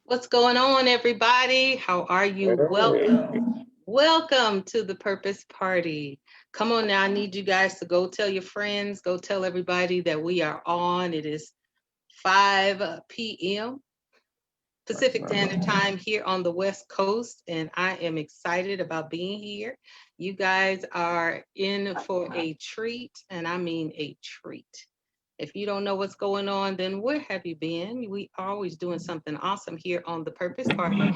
What's going on, everybody? How are you? Hey, Welcome to the Purpose Party. Come on now, I need you guys to go tell your friends, go tell everybody that we are on. It is 5 p.m. nice, Pacific nice. Standard Time here on the West Coast, and I am excited about being here. You guys are in for a treat, and I mean a treat. If you don't know what's going on, then where have you been? We are always doing something awesome here on the Purpose Party.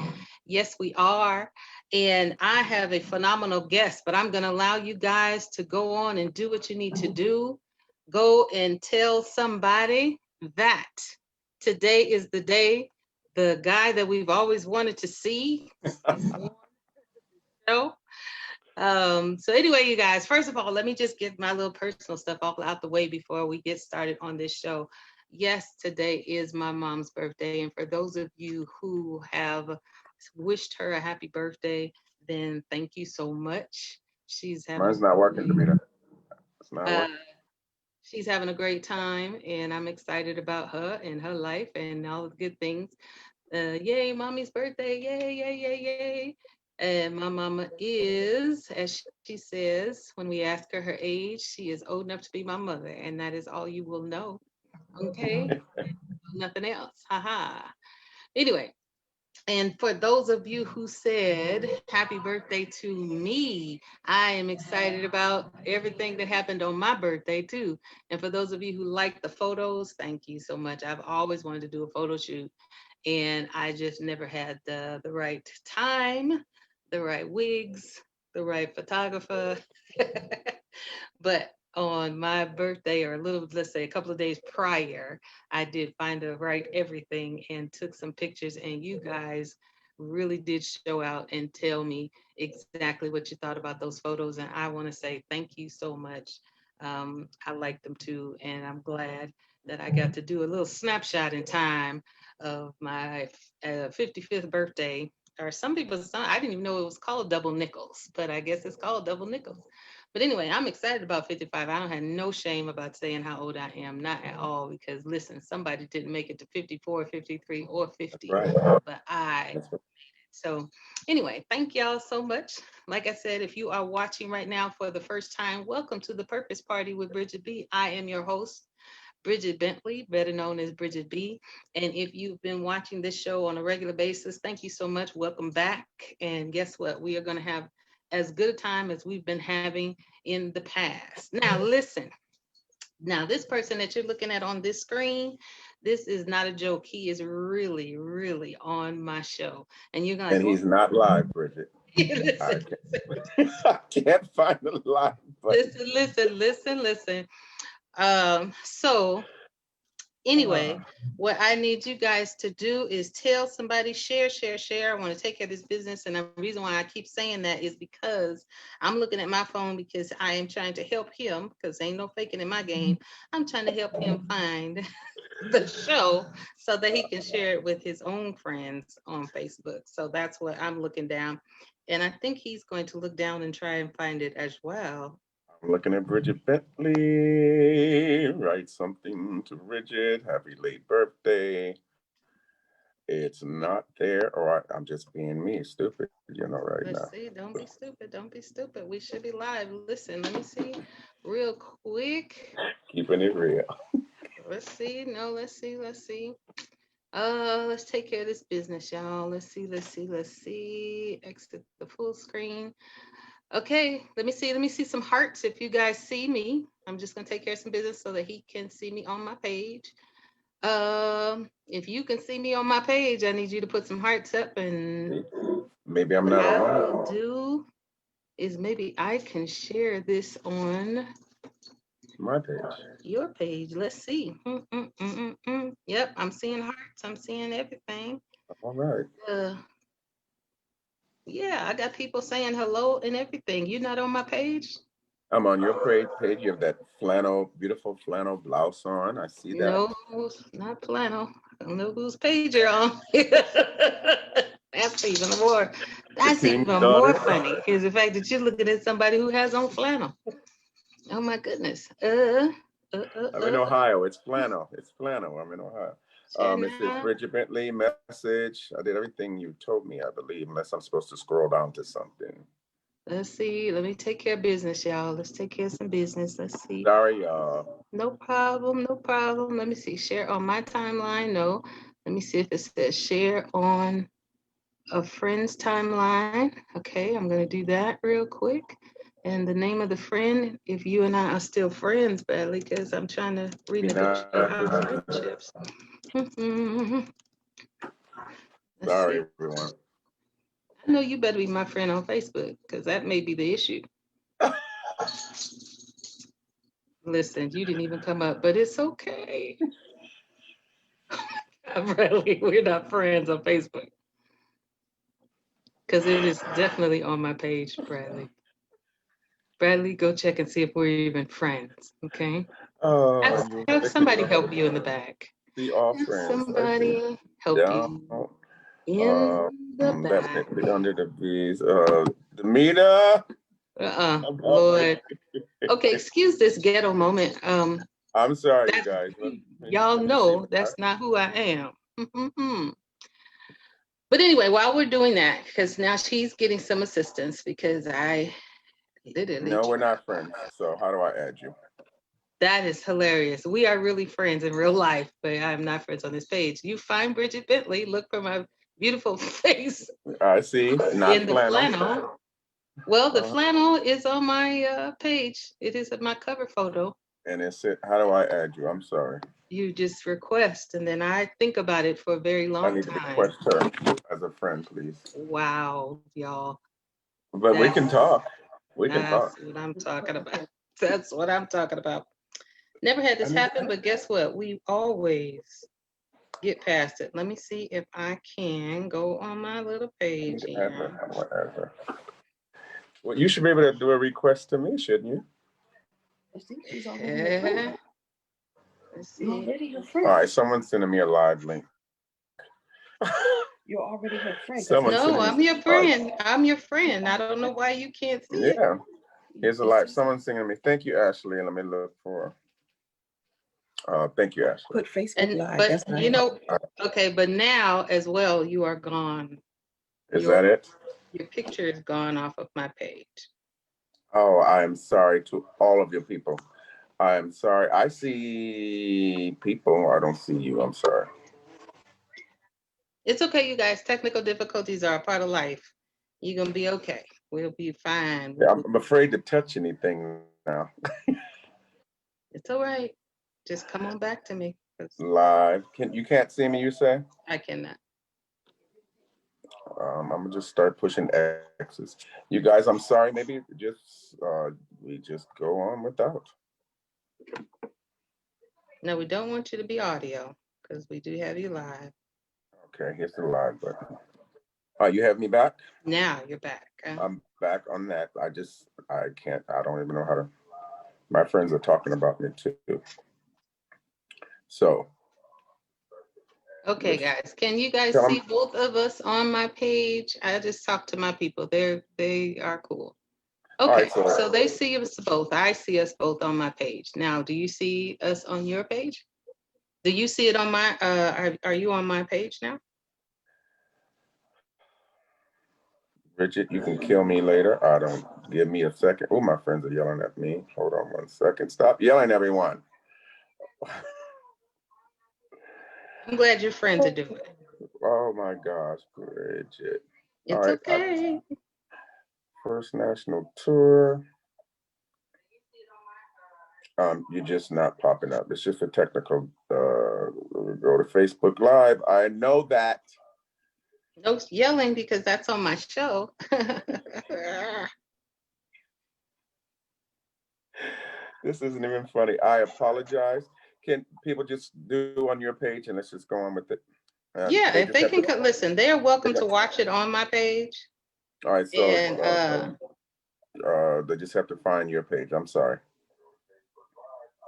Yes, we are. And I have a phenomenal guest, but I'm going to allow you guys to go on and do what you need to do. Go and tell somebody that today is the day. The guy that we've always wanted to see is on the show. So anyway, you guys, first of all, let me just get my little personal stuff all out the way before we get started on this show. Yes, today is my mom's birthday. And for those of you who have wished her a happy birthday, then thank you so much. She's having Mine's not working, Davita. It's not uh, working. she's having a great time, and I'm excited about her and her life and all the good things. Yay, mommy's birthday. Yay, yay, yay, yay. And my mama is, as she says, when we ask her her age, she is old enough to be my mother. And that is all you will know. Okay? Nothing else. Haha. Anyway, and for those of you who said happy birthday to me, I am excited about everything that happened on my birthday too. And for those of you who like the photos, thank you so much. I've always wanted to do a photo shoot, and I just never had the right time, the right wigs, the right photographer. But on my birthday, or a little, let's say a couple of days prior, I did find the right everything and took some pictures, and you guys really did show out and tell me exactly what you thought about those photos. And I want to say thank you so much. I like them too, and I'm glad that I got to do a little snapshot in time of my 55th birthday. Or some people, I didn't even know it was called double nickels, but I guess it's called double nickels. But anyway, I'm excited about 55. I don't have no shame about saying how old I am, not at all, because listen, somebody didn't make it to 54, 53, or That's 50, right. but I. That's right. So anyway, thank y'all so much. Like I said, if you are watching right now for the first time, welcome to the Purpose Party with Bridgette B. I am your host, Bridgette Bentley, better known as Bridgette B. And if you've been watching this show on a regular basis, thank you so much. Welcome back. And guess what? We are going to have as good a time as we've been having in the past. Now, listen. Now, this person that you're looking at on this screen, this is not a joke. He is really, really on my show. And you're going And to like, he's not live, Bridget. I listen, can't, I can't find the live button. listen. So anyway, Ah, what I need you guys to do is tell somebody, share. I want to take care of this business. And the reason why I keep saying that is because I'm looking at my phone because I am trying to help him, because ain't no faking in my game. I'm trying to help him find the show so that he can share it with his own friends on Facebook. So that's what I'm looking down. And I think he's going to look down and try and find it as well. I'm looking at Bridget Bentley. Write something to Bridget. Happy late birthday. It's not there, or I'm just being me, stupid, right now. Let's see. Don't be stupid. Don't be stupid. We should be live. Listen, let me see real quick. Keeping it real. Let's see. No, let's see. Let's take care of this business, y'all. Let's see. Exit the full screen. Okay, let me see some hearts if you guys see me. I'm just gonna take care of some business so that he can see me on my page. If you can see me on my page, I need you to put some hearts up, and See? Maybe I'm what not I on. will do is maybe I can share this on My page. your page. Let's see. Yep, I'm seeing hearts. I'm seeing everything. All right. Uh, yeah, I got people saying hello and everything. You're not on my page? I'm on your page. You have that flannel, beautiful flannel blouse on. I see that. No, not Plano. I don't know whose page you're on. That's even more. The That's king's even more daughter. funny is the fact that you're looking at somebody who has on flannel. Oh my goodness. I'm in Ohio. It's flannel. It's flannel. I'm in Ohio. It says Bridgette Bentley message. I did everything you told me, I believe, unless I'm supposed to scroll down to something. Let's see. Let me take care of business, y'all. Let's take care of some business. Let's see. Sorry, y'all. No problem. No problem. Let me see. Share on my timeline. No. Let me see if it says share on a friend's timeline. Okay, I'm going to do that real quick. And the name of the friend, if you and I are still friends, Bradley, because I'm trying to renegotiate our friendships. Sorry, everyone. I know you better be my friend on Facebook, because that may be the issue. Listen, you didn't even come up, but it's okay. Bradley, we're not friends on Facebook. Because it is definitely on my page, Bradley. Bradley, go check and see if we're even friends, okay? Have somebody help you in the back. The all friends. Somebody help you in the back. Under the V's. Demeter. Lord. Okay, excuse this ghetto moment. I'm sorry, you guys. Y'all know that's not who I am. But anyway, while we're doing that, because now she's getting some assistance because I literally. No, we're not friends. So how do I add you? That is hilarious. We are really friends in real life, but I'm not friends on this page. You find Bridgette Bentley, look for my beautiful face. I see. Not in the flannel. Well, the flannel is on my page. It is my cover photo. And it said, how do I add you? I'm sorry. You just request, and then I think about it for a very long time. I need to request her as a friend, please. Wow, y'all. But we can talk. We can talk. That's what I'm talking about. That's what I'm talking about. Never had this happen, but guess what? We always get past it. Let me see if I can go on my little page here. Whatever. Well, you should be able to do a request to me, shouldn't you? I think she's already Let's see. her friend. All right, someone's sending me a live link. You're already her friend. No, I'm your friend. I'm your friend. I don't know why you can't see it. Yeah. Here's a live. Someone's singing me. Thank you, Ashley. Let me look for. Thank you, Ashley. Put Facebook live. But that's you know, okay, but now as well, you are gone. Is that it? Your picture is gone off of my page. Oh, I am sorry to all of your people. I am sorry. I see people. I don't see you. I'm sorry. It's okay, you guys. Technical difficulties are a part of life. You're going to be okay. We'll be fine. Yeah, I'm afraid to touch anything now. It's all right. Just come on back to me. Live. You can't see me, you say? I cannot. I'm gonna just start pushing X's. You guys, I'm sorry. Maybe just we just go on without. No, we don't want you to be audio because we do have you live. Okay, here's the live button. You have me back? Now you're back. I'm back on that. I can't. I don't even know how to. My friends are talking about me too. So. Okay, guys. Can you guys see both of us on my page? I just talked to my people. They are cool. Okay, right, so they see us both. I see us both on my page. Now, do you see us on your page? Do you see it on my? Are you on my page now? Bridgette, you can kill me later. I don't. Give me a second. Oh, my friends are yelling at me. Hold on 1 second. Stop yelling, everyone. I'm glad your friends are doing it. Oh my gosh, Bridgette. It's okay. First national tour. You're just not popping up. It's just a technical. Go to Facebook Live. I know that. No yelling because that's on my show. This isn't even funny. I apologize. Can people just do on your page and let's just go on with it? Yeah, if they can listen, they're welcome to watch it on my page. All right, so and, they just have to find your page. I'm sorry.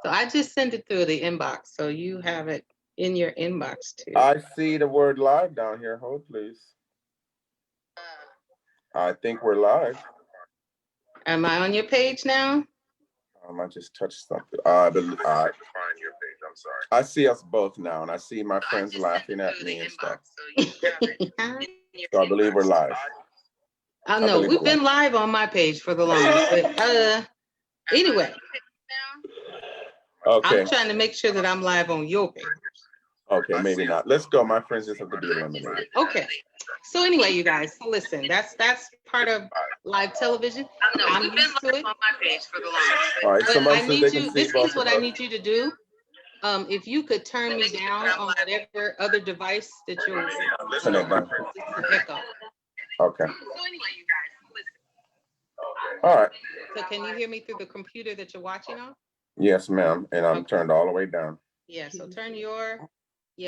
So I just sent it through the inbox, so you have it in your inbox too. I see the word live down here. Hold, please. I think we're live. Am I on your page now? I just touched something. I find your page. I'm sorry. I see us both now, and I see my friends laughing at me and stuff. So I believe we're live. I know we've been live on my page for the longest, but anyway. Okay. I'm trying to make sure that I'm live on your page. Okay, maybe not. Let's go. My friends just have to be eliminated. Okay. So anyway, you guys, so listen, that's part of live television. I'm used to it. On my page for the longest. All right, somebody says they can see this both is what I need you to do. If you could turn me down on whatever other device that you're Turn it down. Echo. Okay. So anyway, you guys, listen. All right. So can you hear me through the computer that you're watching on? Yes, ma'am. And I'm turned all the way down. Yeah, so turn your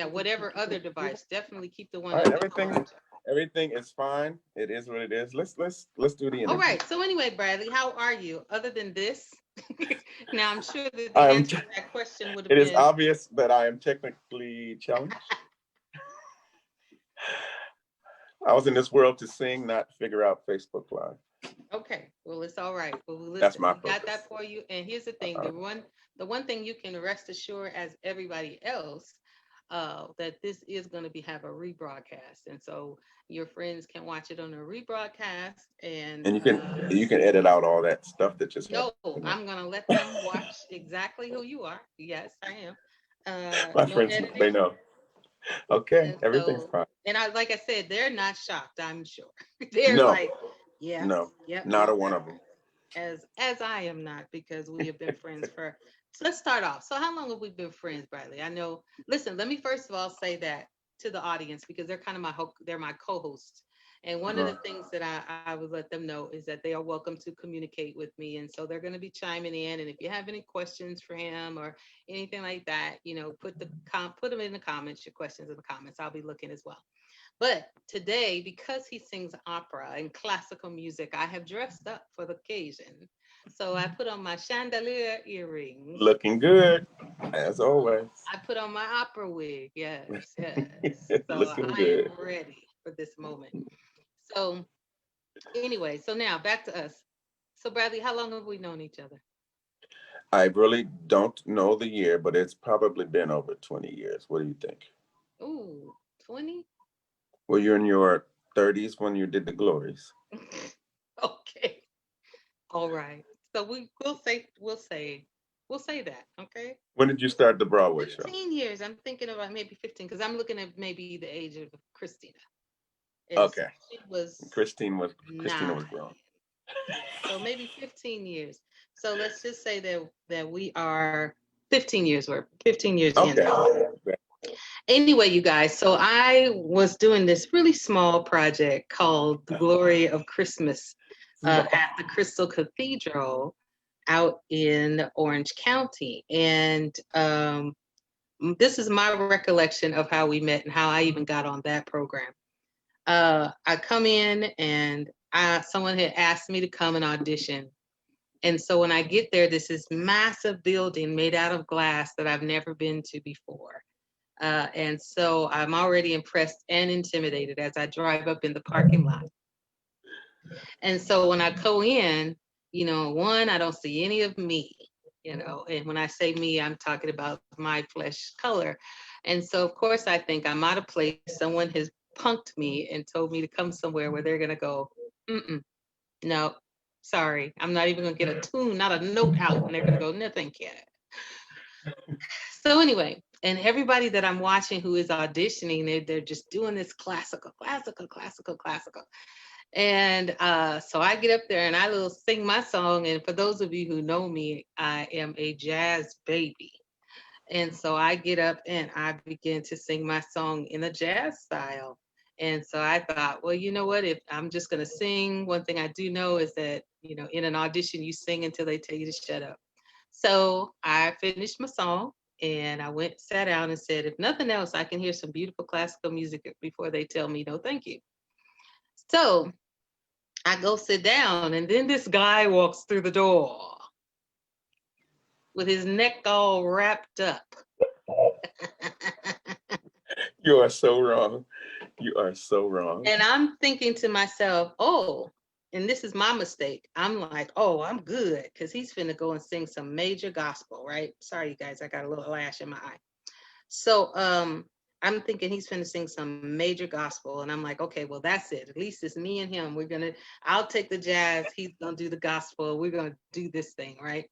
whatever other device. Definitely keep the one. All right, everything is fine. It is what it is. Let's do the interview. All right. So anyway, Bradley, how are you? Other than this, now I'm sure that the answer to that question would have been. It is obvious that I am technically challenged. I was in this world to sing, not figure out Facebook Live. Okay, well, it's all right. Well, listen, that's my we got that for you. And here's the thing: the one thing you can rest assured, as everybody else, that this is going to have a rebroadcast, and so your friends can watch it on a rebroadcast, and you can edit out all that stuff that just. No, I'm going to let them watch exactly who you are. Yes, I am. My friends, editing. They know. Okay, and everything's fine. And like I said, they're not shocked. I'm sure they're like, yeah, no, not a one of them. As I am not, because we have been friends for. So let's start off. So how long have we been friends, Bradley? I know. Listen, let me first of all say that to the audience, because they're kind of they're my co-hosts. And one of the things that I would let them know is that they are welcome to communicate with me. And so they're going to be chiming in. And if you have any questions for him or anything like that, put them in the comments, your questions in the comments. I'll be looking as well. But today, because he sings opera and classical music, I have dressed up for the occasion. So I put on my chandelier earrings. Looking good, as always. I put on my opera wig. Yes. So Looking I good. am ready for this moment. So anyway, so now back to us. So Bradley, how long have we known each other? I really don't know the year, but it's probably been over 20 years. What do you think? Ooh, 20? Well, you're in your 30s when you did the Glories. Okay. All right. So we'll say that, okay? When did you start the Broadway show? 15 years. I'm thinking about maybe 15, because I'm looking at maybe the age of Christina. Okay. Christina was grown. So maybe 15 years. So let's just say that we are 15 years. We're 15 years in. Anyway, you guys, so I was doing this really small project called The Glory of Christmas at the Crystal Cathedral out in Orange County. And this is my recollection of how we met and how I even got on that program. I come in and someone had asked me to come and audition. And so when I get there, this is massive building made out of glass that I've never been to before. And so I'm already impressed and intimidated as I drive up in the parking lot. And so when I go in, I don't see any of me, and when I say me, I'm talking about my flesh color. And so, of course, I think I'm out of place. Someone has punked me and told me to come somewhere where they're going to go, no, sorry, I'm not even going to get a tune, not a note out. And they're going to go, no, thank you. So anyway, and everybody that I'm watching who is auditioning, they're just doing this classical. And so I get up there and I will sing my song. And for those of you who know me, I am a jazz baby. And so I get up and I begin to sing my song in a jazz style. And so I thought, well, you know what, if I'm just going to sing, one thing I do know is that, in an audition, you sing until they tell you to shut up. So I finished my song and I sat down and said, if nothing else, I can hear some beautiful classical music before they tell me no, thank you. So I go sit down, and then this guy walks through the door with his neck all wrapped up. You are so wrong. You are so wrong. And I'm thinking to myself, oh, and this is my mistake. I'm like, oh, I'm good, because he's finna go and sing some major gospel, right? Sorry, you guys, I got a little lash in my eye. So I'm thinking he's finna sing some major gospel, and I'm like, okay, well, that's it. At least it's me and him. I'll take the jazz, he's gonna do the gospel. We're gonna do this thing, right?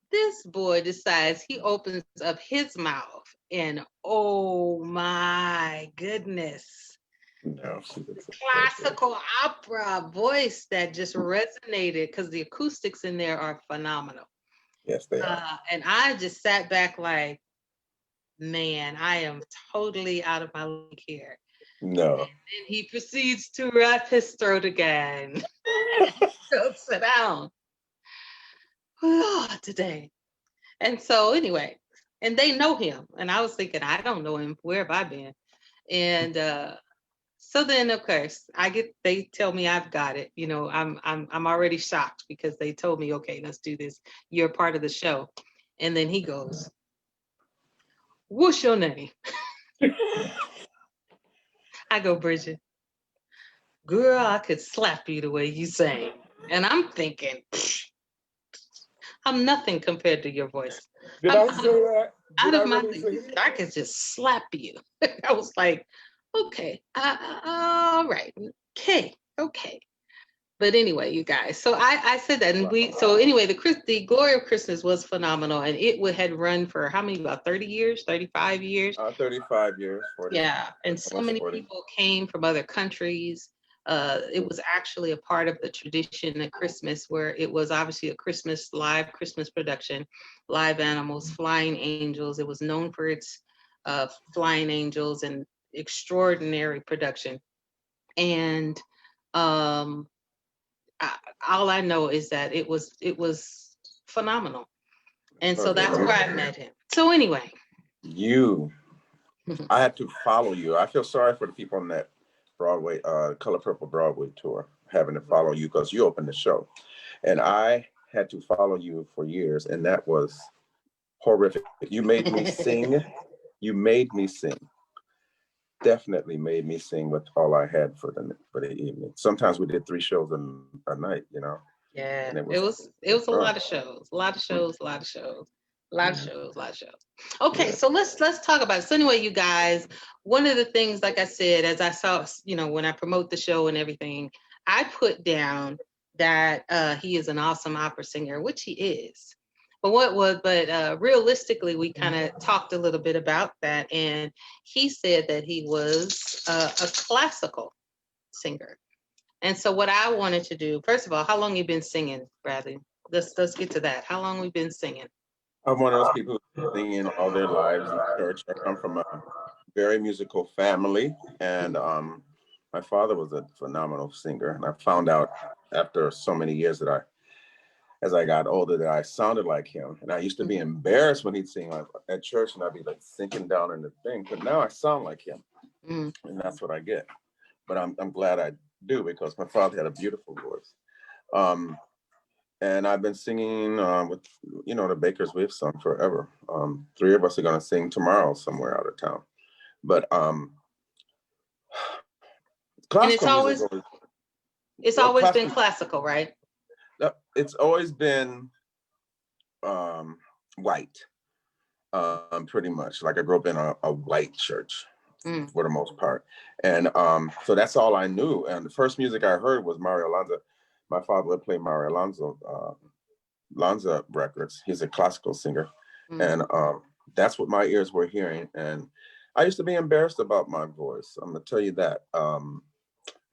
This boy decides, he opens up his mouth, and oh my goodness, No, classical opera voice that just resonated, because the acoustics in there are phenomenal. yes, they are. And I just sat back like, man, I am totally out of my league here. No. And he proceeds to rap his throat again. Go sit down. Today. And so anyway, and they know him. And I was thinking, I don't know him. Where have I been? And so then of course they tell me I've got it. You know, I'm already shocked, because they told me, okay, let's do this. You're part of the show. And then he goes, what's your name? I go, Bridgette, girl, I could slap you the way you sang. And I'm thinking, I'm nothing compared to your voice. Did I say that? Out Did of I my really say league. that? I could just slap you. I was like, okay, all right, okay. But anyway, you guys, so I said that, and so anyway, the Glory of Christmas was phenomenal, and had run for how many, about 30 years, 35 years? 35 years, 40. Yeah, and so almost many 40. people came from other countries. It was actually a part of the tradition at Christmas, where it was obviously a live Christmas production, live animals, flying angels. It was known for its flying angels and extraordinary production. And all I know is that it was phenomenal. And so that's where I met him. So anyway. I had to follow you. I feel sorry for the people on that Broadway, Color Purple Broadway tour, having to follow you, because you opened the show. And I had to follow you for years, and that was horrific. You made me sing. You made me sing. Definitely made me sing with all I had for the evening. Sometimes we did 3 shows a night, you know. Yeah, And it was a lot of shows, a lot of shows. Okay, so let's talk about it. So anyway, you guys, one of the things, like I said, as I saw, when I promote the show and everything, I put down that he is an awesome opera singer, which he is. But realistically, we kind of talked a little bit about that, and he said that he was a classical singer. And so what I wanted to do, first of all, how long you been singing, Bradley? Let's get to that. How long we been singing? I'm one of those people who's singing all their lives in church. I come from a very musical family, and my father was a phenomenal singer. And I found out after so many years as I got older, that I sounded like him. And I used to be embarrassed when he'd sing at church, and I'd be like sinking down in the thing. But now I sound like him, and that's what I get. But I'm glad I do, because my father had a beautiful voice. And I've been singing with, the Bakers. We've sung forever. 3 of us are going to sing tomorrow somewhere out of town. But classical music. It's always been classical, right? It's always been white, pretty much. Like I grew up in a white church for the most part. And so that's all I knew. And the first music I heard was Mario Lanza. My father would play Mario Lanza records. He's a classical singer. And that's what my ears were hearing. And I used to be embarrassed about my voice. I'm gonna tell you that.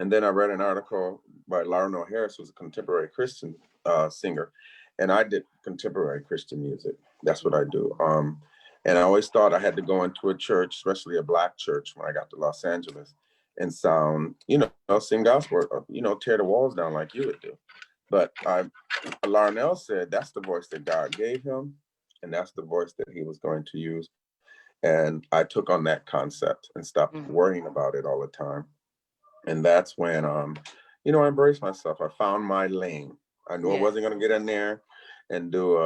And then I read an article by Lionel Harris, who's a contemporary Christian singer. And I did contemporary Christian music. That's what I do. And I always thought I had to go into a church, especially a Black church, when I got to Los Angeles, and sound, sing gospel, tear the walls down like you would do. But Larnell said that's the voice that God gave him, and that's the voice that he was going to use. And I took on that concept and stopped worrying about it all the time. And that's when, I embraced myself. I found my lane. I knew I wasn't going to get in there and do,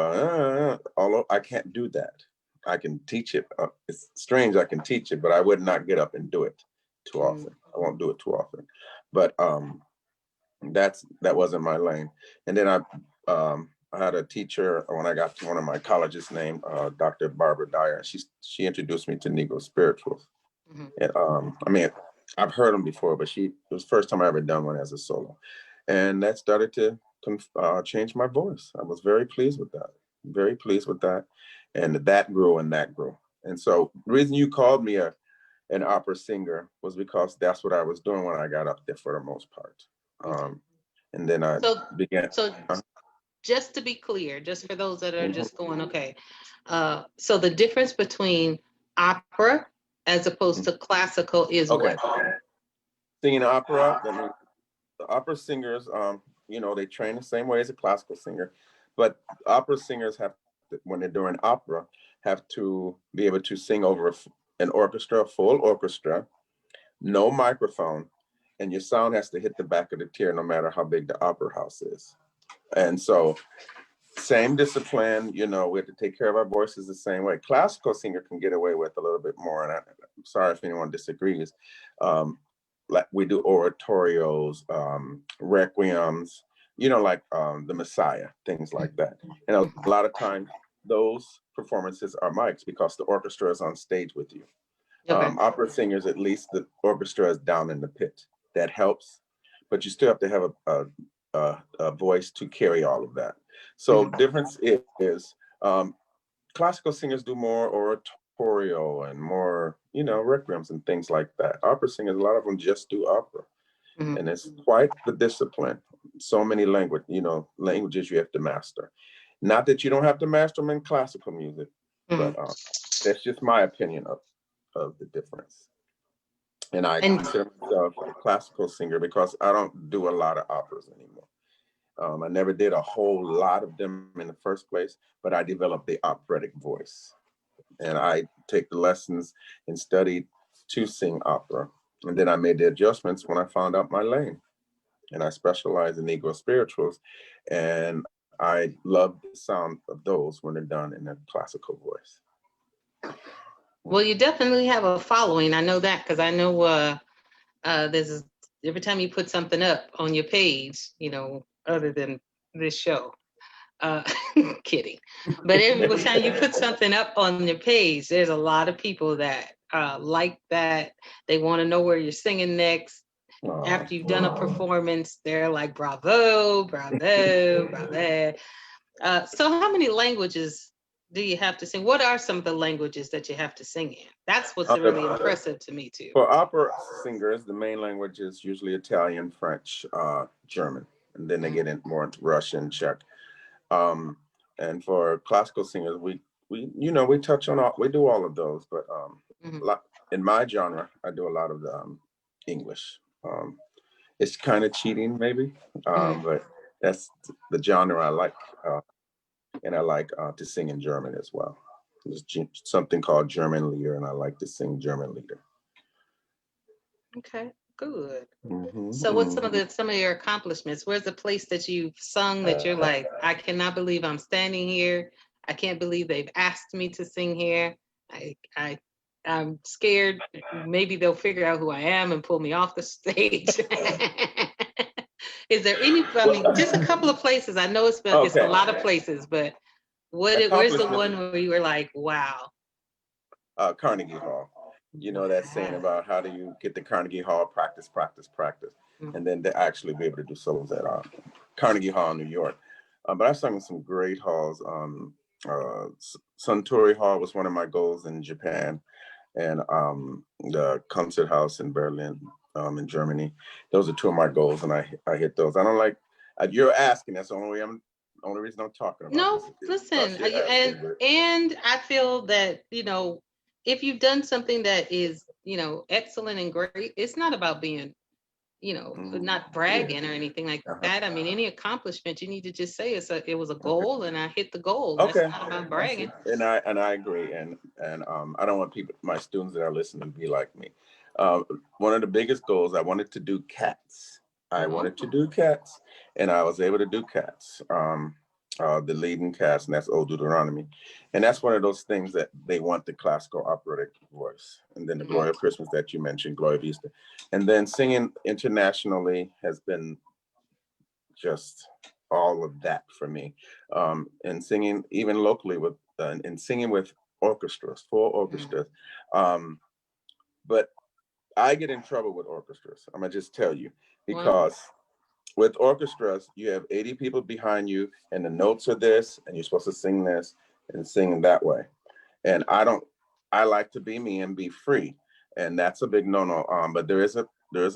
although I can't do that. I can teach it. It's strange, I can teach it, but I would not get up and do it too often. I won't do it too often. But that wasn't my lane. And then I had a teacher when I got to one of my colleges named Dr. Barbara Dyer. She introduced me to Negro spirituals. Mhm. And I mean, I've heard them before, but it was the first time I ever done one as a solo. And that started to change my voice. I was very pleased with that. Very pleased with that. And that grew and that grew. And so the reason you called me an opera singer was because that's what I was doing when I got up there for the most part. Okay. And then I So, began. so just to be clear, just for those that are Mhm. just going, okay. So the difference between opera as opposed to classical is Okay. what? Singing opera, that means the opera singers, they train the same way as a classical singer, but opera singers when they're doing opera, have to be able to sing over an orchestra, a full orchestra, no microphone, and your sound has to hit the back of the tier no matter how big the opera house is. And so same discipline, we have to take care of our voices the same way. Classical singer can get away with a little bit more, and I'm sorry if anyone disagrees. Like we do oratorios, requiems, like the Messiah, things like that. And a lot of times those performances are mics because the orchestra is on stage with you. Okay. Opera singers, at least the orchestra is down in the pit. That helps, but you still have to have a voice to carry all of that. So difference is classical singers do more oratorio and more, requiems and things like that. Opera singers, a lot of them just do opera, and it's quite the discipline. So many languages you have to master. Not that you don't have to master them in classical music, but that's just my opinion of the difference. And I And consider myself a classical singer because I don't do a lot of operas anymore. I never did a whole lot of them in the first place, but I developed the operatic voice. And I take the lessons and studied to sing opera. And then I made the adjustments when I found out my lane. And I specialize in Negro spirituals. And I love the sound of those when they're done in a classical voice. well, you definitely have a following. I know that because I know there's every time you put something up on your page, other than this show. Uh, kidding. But every time you put something up on your page, there's a lot of people that like that. They want to know where you're singing next. After you've done a performance, they're like, bravo, bravo, bravo. So how many languages do you have to sing? What are some of the languages that you have to sing in? That's what's really impressive to me too. For opera singers, the main language is usually Italian, French, German, and then they get more into Russian, Czech. And for classical singers, we touch on we do all of those, but in my genre, I do a lot of the English. It's kind of cheating, maybe, but that's the genre I like, and I like to sing in German as well. There's something called German Lieder, and I like to sing German Lieder. Okay, good. So what's some of your accomplishments? Where's the place that you've sung that you're like, I cannot believe I'm standing here. I can't believe they've asked me to sing here. I'm scared. Maybe they'll figure out who I am and pull me off the stage. Is there any, just a couple of places. I know it's a lot of places, but where's the one where you were like, wow? Carnegie Hall. That saying about how do you get to Carnegie Hall, practice, practice, practice, and then to actually be able to do solos at Carnegie Hall in New York. But I've sung in some great halls. Suntory Hall was one of my goals in Japan, and the concert house in Berlin, in Germany. Those are two of my goals, and I hit those. I don't like you're asking. That's the only reason I'm talking about. No, listen, and I feel that if you've done something that is excellent and great, it's not about being not bragging or anything like that. I mean, any accomplishment, you need to just say it was a goal and I hit the goal. Okay. That's not about bragging. And I agree. And I don't want my students that are listening to be like me. One of the biggest goals, I wanted to do Cats. I wanted to do Cats, and I was able to do Cats. The leading Cats, and that's Old Deuteronomy. And that's one of those things that they want the classical operatic voice. And then the Glory of Christmas that you mentioned, Glory of Easter. And then singing internationally has been just all of that for me. And singing even locally with and singing with orchestras, full orchestras. But I get in trouble with orchestras. I'm gonna just tell you, because with orchestras, you have 80 people behind you, and the notes are this, and you're supposed to sing this and sing that way. And I like to be me and be free, and that's a big no-no. But there is a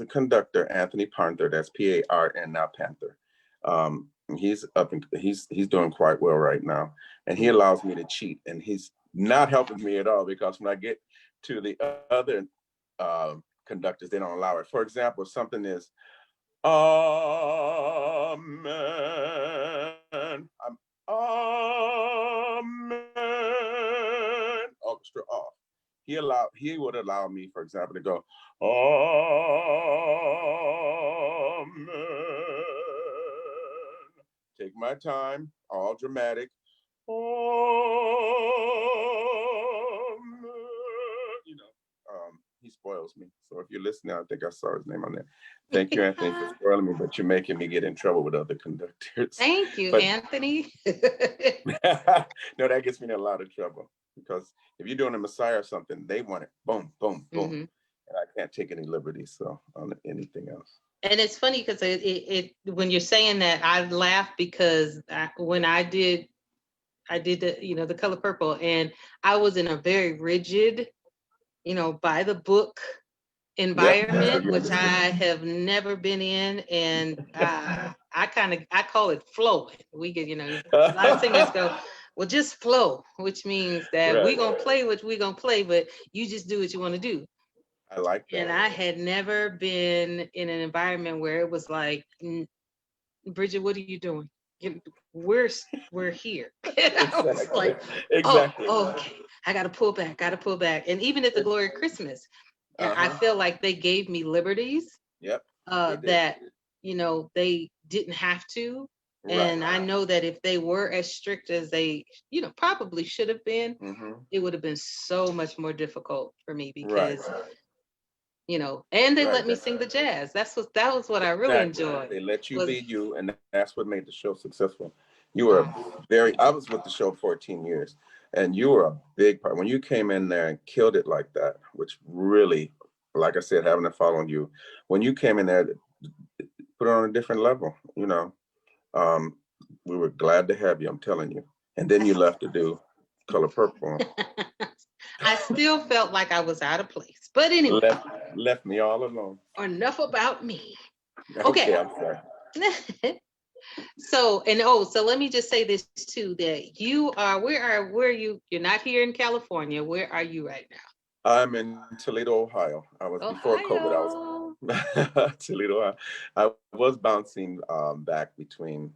conductor, Anthony Panther, that's P-A-R-N, not Panther. He's up and he's doing quite well right now, and he allows me to cheat, and he's not helping me at all, because when I get to the other conductors, they don't allow it. For example, something is amen, I'm amen, orchestra off. He would allow me, for example, to go amen, take my time, all dramatic, you know. He spoils me. So if you're listening, I think I saw his name on there. Thank you, Anthony, for spoiling me, but you're making me get in trouble with other conductors. Thank you, But, Anthony. no, that gets me in a lot of trouble, because if you're doing a Messiah or something, they want it boom, boom, boom. And I can't take any liberties on anything else. And it's funny because it when you're saying that, I laugh because when I did the The Color Purple, and I was in a very rigid, by the book environment, which I have never been in, and I call it flowing. We get, a lot of singers go, well, just flow, which means that we're gonna play what we're gonna play, but you just do what you want to do. I like that. And I had never been in an environment where it was like, Bridgette, what are you doing? We're here. I was like, exactly. Oh, okay. I gotta pull back. And even at the Glory of Christmas, I feel like they gave me liberties. Yep. That they didn't have to. Right. And I know that if they were as strict as they, probably should have been, it would have been so much more difficult for me, because and they let me sing the jazz. That was what I really enjoyed. They let you be you, and that's what made the show successful. You were I was with the show 14 years, and you were a big part. When you came in there and killed it like that, which really, like I said, having to follow you, when you came in there, put it on a different level, we were glad to have you, I'm telling you. And then you left to do Color Purple. I still felt like I was out of place, but anyway, left me all alone. Enough about me. Okay, I'm sorry. So let me just say this too, that you are, where are you? You're not here in California. Where are you right now? I'm in Toledo, Ohio. I was before COVID. I was Toledo, Ohio. I was bouncing back between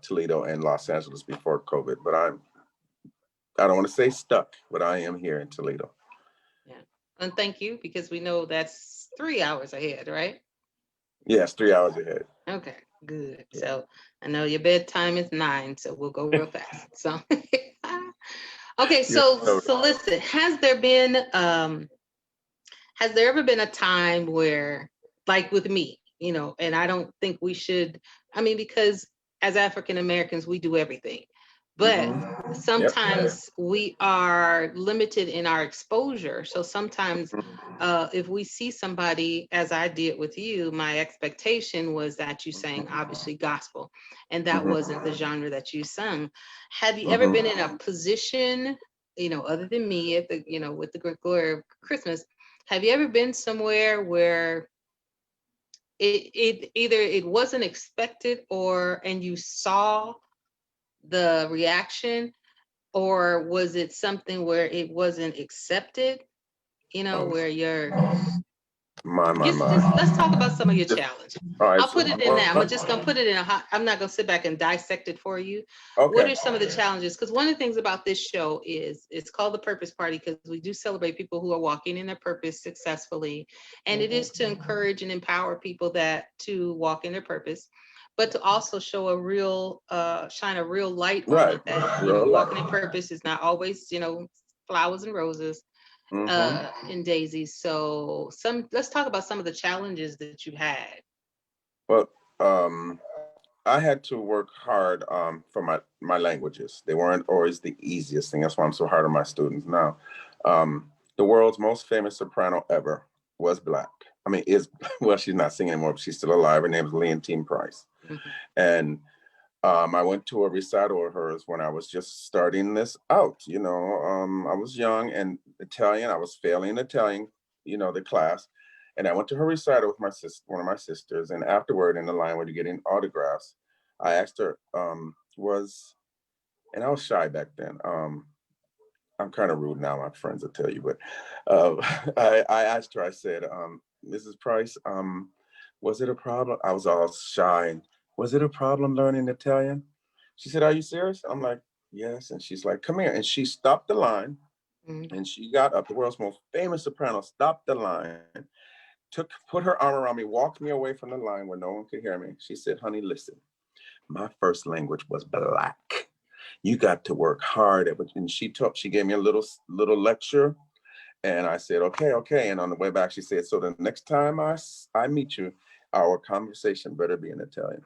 Toledo and Los Angeles before COVID, but I don't want to say stuck, but I am here in Toledo. Yeah, and thank you, because we know that's 3 hours ahead, right? Yes, 3 hours ahead. Okay, good. Yeah. So I know your bedtime is 9, so we'll go real fast. So okay, so listen, has there ever been a time where, like with me, and I don't think we should, because as African Americans, we do everything. But sometimes we are limited in our exposure. So sometimes if we see somebody, as I did with you, my expectation was that you sang obviously gospel, and that wasn't the genre that you sung. Have you ever been in a position, other than me at the, with the Glory of Christmas, have you ever been somewhere where it either it wasn't expected, and you saw the reaction, or was it something where it wasn't accepted, where you're let's talk about some of your challenges. Right, I'll put it in that. I'm just gonna put it in I'm not gonna sit back and dissect it for you. Okay. What are some of the challenges? Because one of the things about this show is it's called the Purpose Party, because we do celebrate people who are walking in their purpose successfully, and it is to encourage and empower people to walk in their purpose, but to also show shine a real light on it, that walking in purpose is not always flowers and roses and daisies. So let's talk about some of the challenges that you've had. Well, I had to work hard for my languages. They weren't always the easiest thing. That's why I'm so hard on my students now. The world's most famous soprano ever was Black. I mean, is well, she's not singing anymore, but she's still alive. Her name is Leontine Price. Mhm. And I went to a recital of hers when I was just starting this out. I was young and Italian. I was failing Italian, the class. And I went to her recital with my sister, one of my sisters. And afterward, in the line where you're getting autographs, I asked her, and I was shy back then. I'm kind of rude now, my friends will tell you, but I asked her, I said, Mrs. Price, was it a problem? I was all shy. And, was it a problem learning Italian? She said, are you serious? I'm like, yes. And she's like, come here. And she stopped the line Mhm. and she got up, the world's most famous soprano, stopped the line, put her arm around me, walked me away from the line where no one could hear me. She said, honey, listen, my first language was Black. You got to work hard at it. And she gave me a little lecture. And I said, okay. And on the way back, she said, so the next time I meet you, our conversation better be in Italian.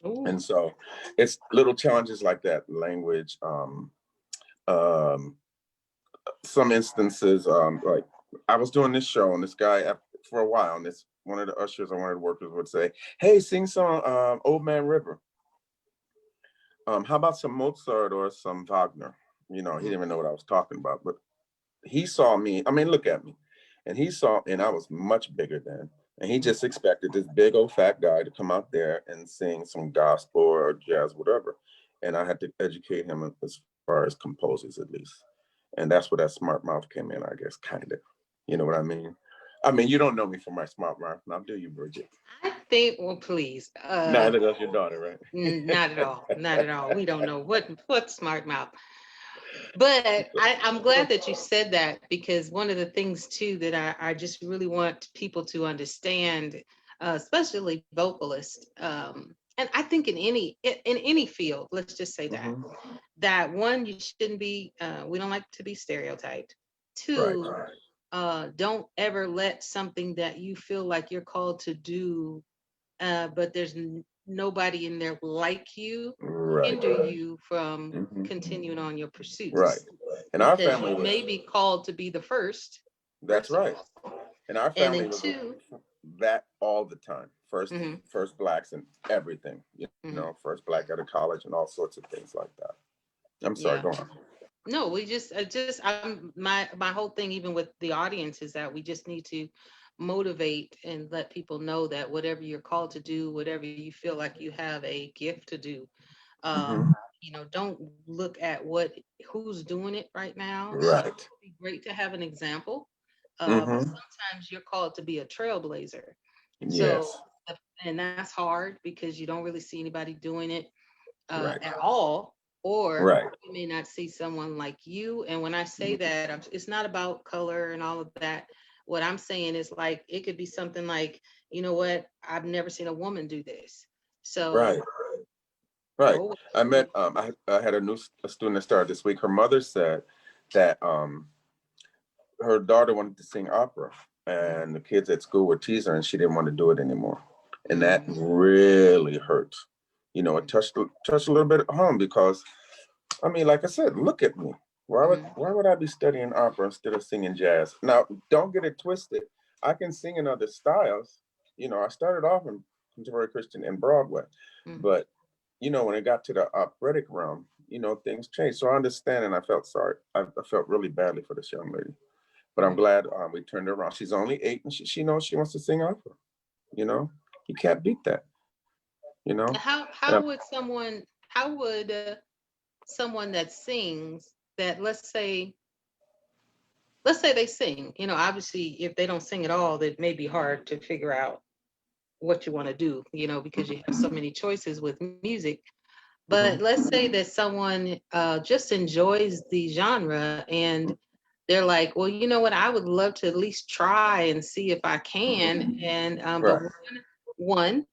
Ooh. And so it's little challenges like that, language, some instances, like I was doing this show and this guy for a while, and this one of the ushers I wanted to work with would say, hey, sing some Old Man River. How about some Mozart or some Wagner? He didn't even know what I was talking about, but he saw me. I mean, look at me. And he saw, and I was much bigger then. And he just expected this big old fat guy to come out there and sing some gospel or jazz, whatever. And I had to educate him as far as composers, at least. And that's where that smart mouth came in, I guess, kind of. You know what I mean? I mean, you don't know me for my smart mouth. Now, do you, Bridget? I think, well, please. Neither does your daughter, right? Not at all. Not at all. We don't know what smart mouth. But I'm glad that you said that, because one of the things too that I just really want people to understand, especially vocalists, and I think in any field, let's just say that Mhm. that one, you shouldn't be. We don't like to be stereotyped. Right. Two, don't ever let something that you feel like you're called to do, but there's nobody in there like you, Right. hinder you from Mhm. continuing on your pursuits. Right. And our Because family you was, may be called to be the first, that's first of right. all. And our And family then was two, that all the time. First, mhm, first Blacks and everything, mhm, first Black out of college and all sorts of things like that. I'm sorry, yeah. go on. No, we just, my whole thing, even with the audience, is that we just need to motivate and let people know that whatever you're called to do, whatever you feel like you have a gift to do, Hmm. um, don't look at who's doing it right now. Right. It'd be great to have an example, but Hmm. sometimes you're called to be a trailblazer. So, Yes. and that's hard because you don't really see anybody doing it Right. at all, or Right. you may not see someone like you. And when I say that, it's not about color and all of that. What I'm saying is, like, it could be something like, you know what, I've never seen a woman do this. So Right. Right. go. I met I had a student that started this week. Her mother said that her daughter wanted to sing opera and the kids at school were teasing her and she didn't want to do it anymore. And that Mm, really hurt. It touched a little bit at home because I mean, like I said, look at me. mm, Why would I be studying opera instead of singing jazz? Now, don't get it twisted. I can sing in other styles. I started off in contemporary Christian and Broadway, mm, but when it got to the operatic realm, things changed. So I understand, and I felt sorry. I felt really badly for this young lady, but I'm mm. glad we turned her around. She's only 8, and she knows she wants to sing opera. You can't beat that. How And how would someone how would someone that sings, that let's say they sing, obviously if they don't sing at all, that may be hard to figure out what you want to do, because you have so many choices with music. But Mhm. let's say that someone just enjoys the genre, and they're like, well, you know what, I would love to at least try and see if I can. And but Right. one,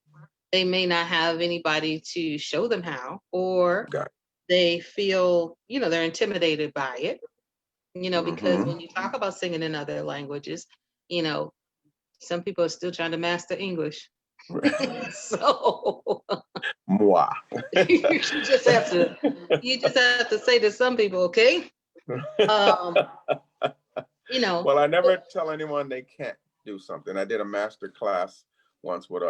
they may not have anybody to show them how, or Got they feel, they're intimidated by it, it. because Hmm. when you talk about singing in other languages, you know, some people are still trying to master English. So Moi. you just have to say to some people, okay, um, you know, Well, I never tell anyone they can't do something. I did a master class once with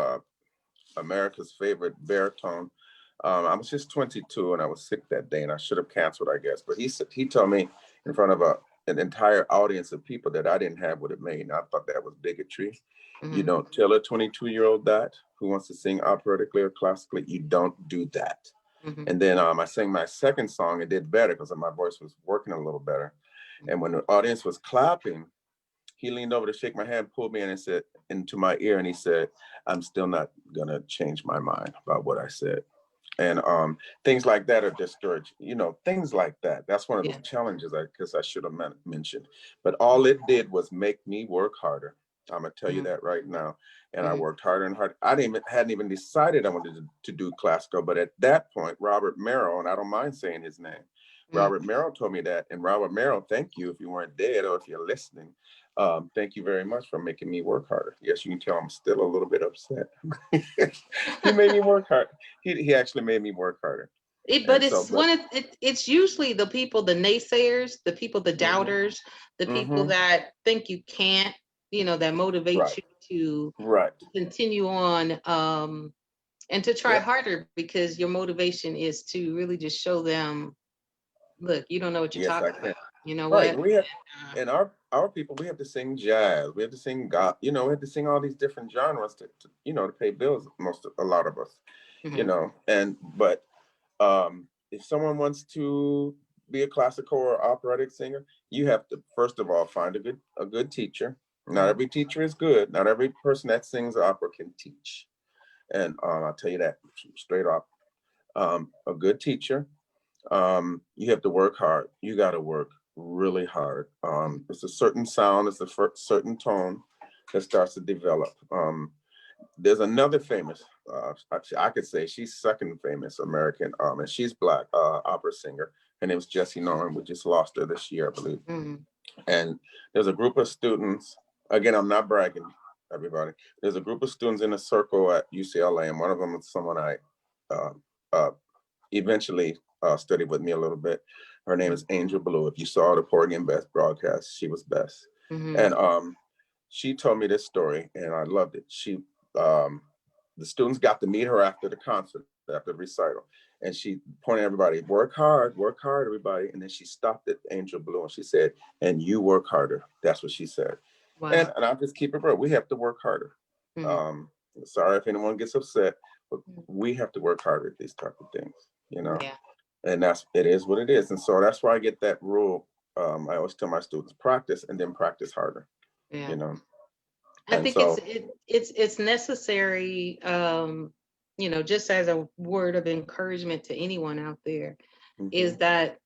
America's favorite baritone. I was just 22 and I was sick that day and I should have canceled, I guess. But he told me in front of an entire audience of people that I didn't have what it made. And I thought that was bigotry. You mhm, don't tell a 22-year-old that who wants to sing operatically or classically. You don't do that. mhm, And then I sang my second song and did better because my voice was working a little better. And when the audience was clapping, he leaned over to shake my hand, pulled me in and said into my ear, and he said, "I'm still not gonna change my mind about what I said." And things like that are discouraging, things like that. That's one of those yeah, challenges I guess I should have mentioned. But all it did was make me work harder. I'm gonna tell you mhm, that right now. And I mhm, worked harder and harder. Hadn't even decided I wanted to do classical, but at that point, Robert Merrill, and I don't mind saying his name, mhm. Robert Merrill told me that. And Robert Merrill, thank you if you weren't dead or if you're listening. Thank you very much for making me work harder. Yes, you can tell I'm still a little bit upset. He made me work hard. He actually made me work harder. But And so, it's but it's usually the people, the naysayers, the people, the hmm doubters, the people hmm that think you can't, that motivate right, you to right. continue on, and to try Yep. harder because your motivation is to really just show them, look, you don't know what you're Yes, I talking can. about. You know Right. what? We have Uh, and our people, we have to sing jazz. We have to sing God, we have to sing all these different genres to pay bills, a lot of us, mhm, and but if someone wants to be a classical or operatic singer, you have to first of all find a good teacher. Not mhm, every teacher is good. Not every person that sings opera can teach, and I'll tell you that straight up. A good teacher. You have to work hard. You got to work really hard. mhm, It's a certain sound. It's a certain tone that starts to develop. There's another famous, I could say she's second famous American, and she's Black, opera singer. Her name is Jessie Norman. We just lost her this year, I believe. mhm, And there's a group of students. Again, I'm not bragging, everybody. There's a group of students in a circle at UCLA, and one of them is someone I uh, uh, eventually studied with me a little bit. Her name is Angel Blue. If you saw the Porgy and Best broadcast, she was best. mhm, And she told me this story, and I loved it. Um, the students got to meet her after the concert, after the recital, and she pointed at everybody, work hard, everybody. And then she stopped at Angel Blue and she said, "And you work harder." That's what she said. And wow. and I'll just keep it real. We have to work harder. Mhm, Um, Sorry if anyone gets upset, but mhm. we have to work harder at these type of things, Yeah, and it is what it is. And so that's why I get that rule. I always tell my students, practice and then practice harder, yeah. you know. I And think so, it's necessary, just as a word of encouragement to anyone out there, is mhm, that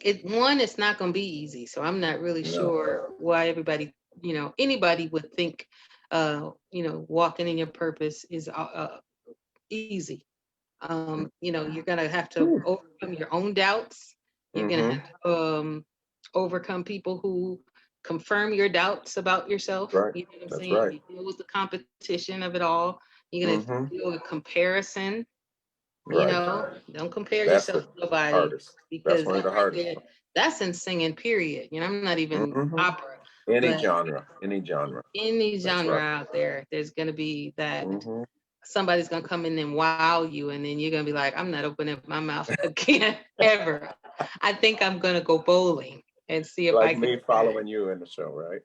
it's not going to be easy. So I'm not really no, sure why anybody would think, walking in your purpose is easy. You're gonna have to overcome your own doubts. You're gonna mm-hmm, have to overcome people who confirm your doubts about yourself. right, You know what I'm that's saying? right, You deal with the competition of it all. You're gonna mm-hmm, deal with comparison. right. Don't compare That's yourself the to nobody hardest. That's because one of that the right hardest there, ones. that's in singing, period. I'm not even Mm-hmm. opera, Any but genre, any genre. any That's genre right. out there, there's gonna be that Mm-hmm. somebody's gonna come in and wow you, and then you're gonna be like, I'm not opening my mouth again ever. I think I'm gonna go bowling and see if I Like can me do that. following you in the show, right?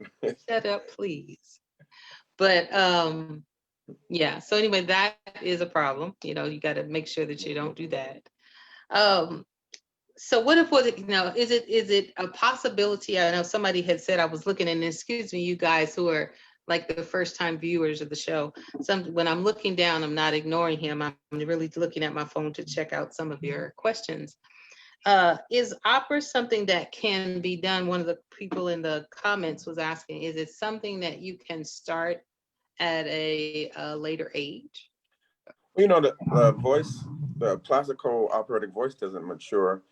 Shut up, please. But yeah. So anyway, that is a problem. You got to make sure that you don't do that. Um, so what if was it? Is it a possibility? I know somebody had said, I was looking, and excuse me, you guys who are like the first time viewers of the show. When I'm looking down, I'm not ignoring him. I'm really looking at my phone to check out some of your questions. Is opera something that can be done? One of the people in the comments was asking, is it something that you can start at a later age? Well, the classical operatic voice doesn't mature.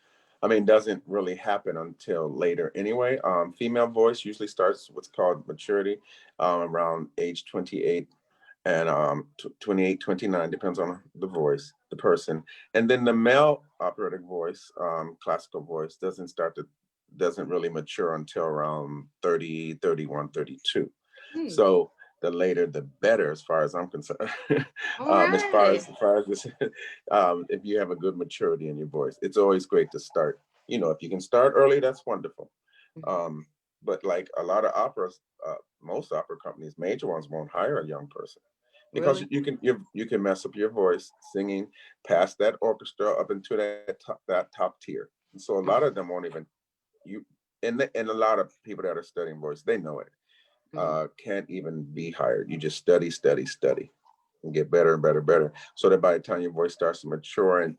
I mean, doesn't really happen until later anyway. Female voice usually starts what's called maturity around age 28. and 28, 29, depends on the voice, the person. And then the male operatic voice, classical voice, doesn't really mature until around 30, 31, 32. So the later the better, as far as I'm concerned. All right. As far as this, if you have a good maturity in your voice, it's always great to start. If you can start early, that's wonderful. But like a lot of operas, most opera companies, major ones, won't hire a young person because Really? you can mess up your voice singing past that orchestra up into that top tier. And so a lot of them won't even you and a lot of people that are studying voice, they know it. Can't even be hired. You just study, study, study, and get better and better and better. So that by the time your voice starts to mature and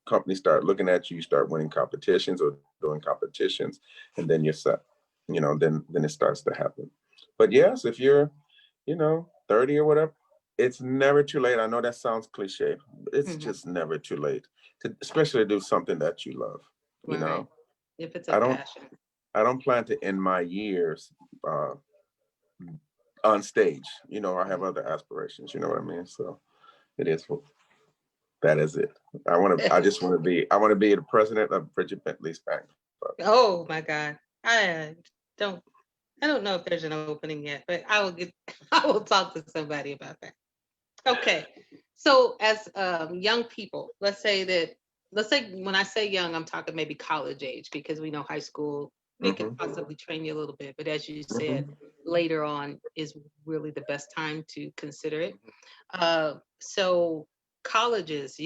companies start looking at you, you start winning competitions or doing competitions, and then you're set. Then it starts to happen. But yes, if you're, 30 or whatever, it's never too late. I know that sounds cliche, but it's just never too late to especially do something that you love. You Right. know, If it's a I don't passion. I don't plan to end my years on stage. I have other aspirations. You know what I mean? So it is. That is it. I want to be the president of Bridgette Bentley's Bank Club. Oh my God. I don't I don't know if there's an opening yet, but I will talk to somebody about that. Okay. So as young people, let's say when I say young, I'm talking maybe college age because we know high school, they can Hmm. possibly train you a little bit, but as you said, Hmm. later on is really the best time to consider it. So colleges,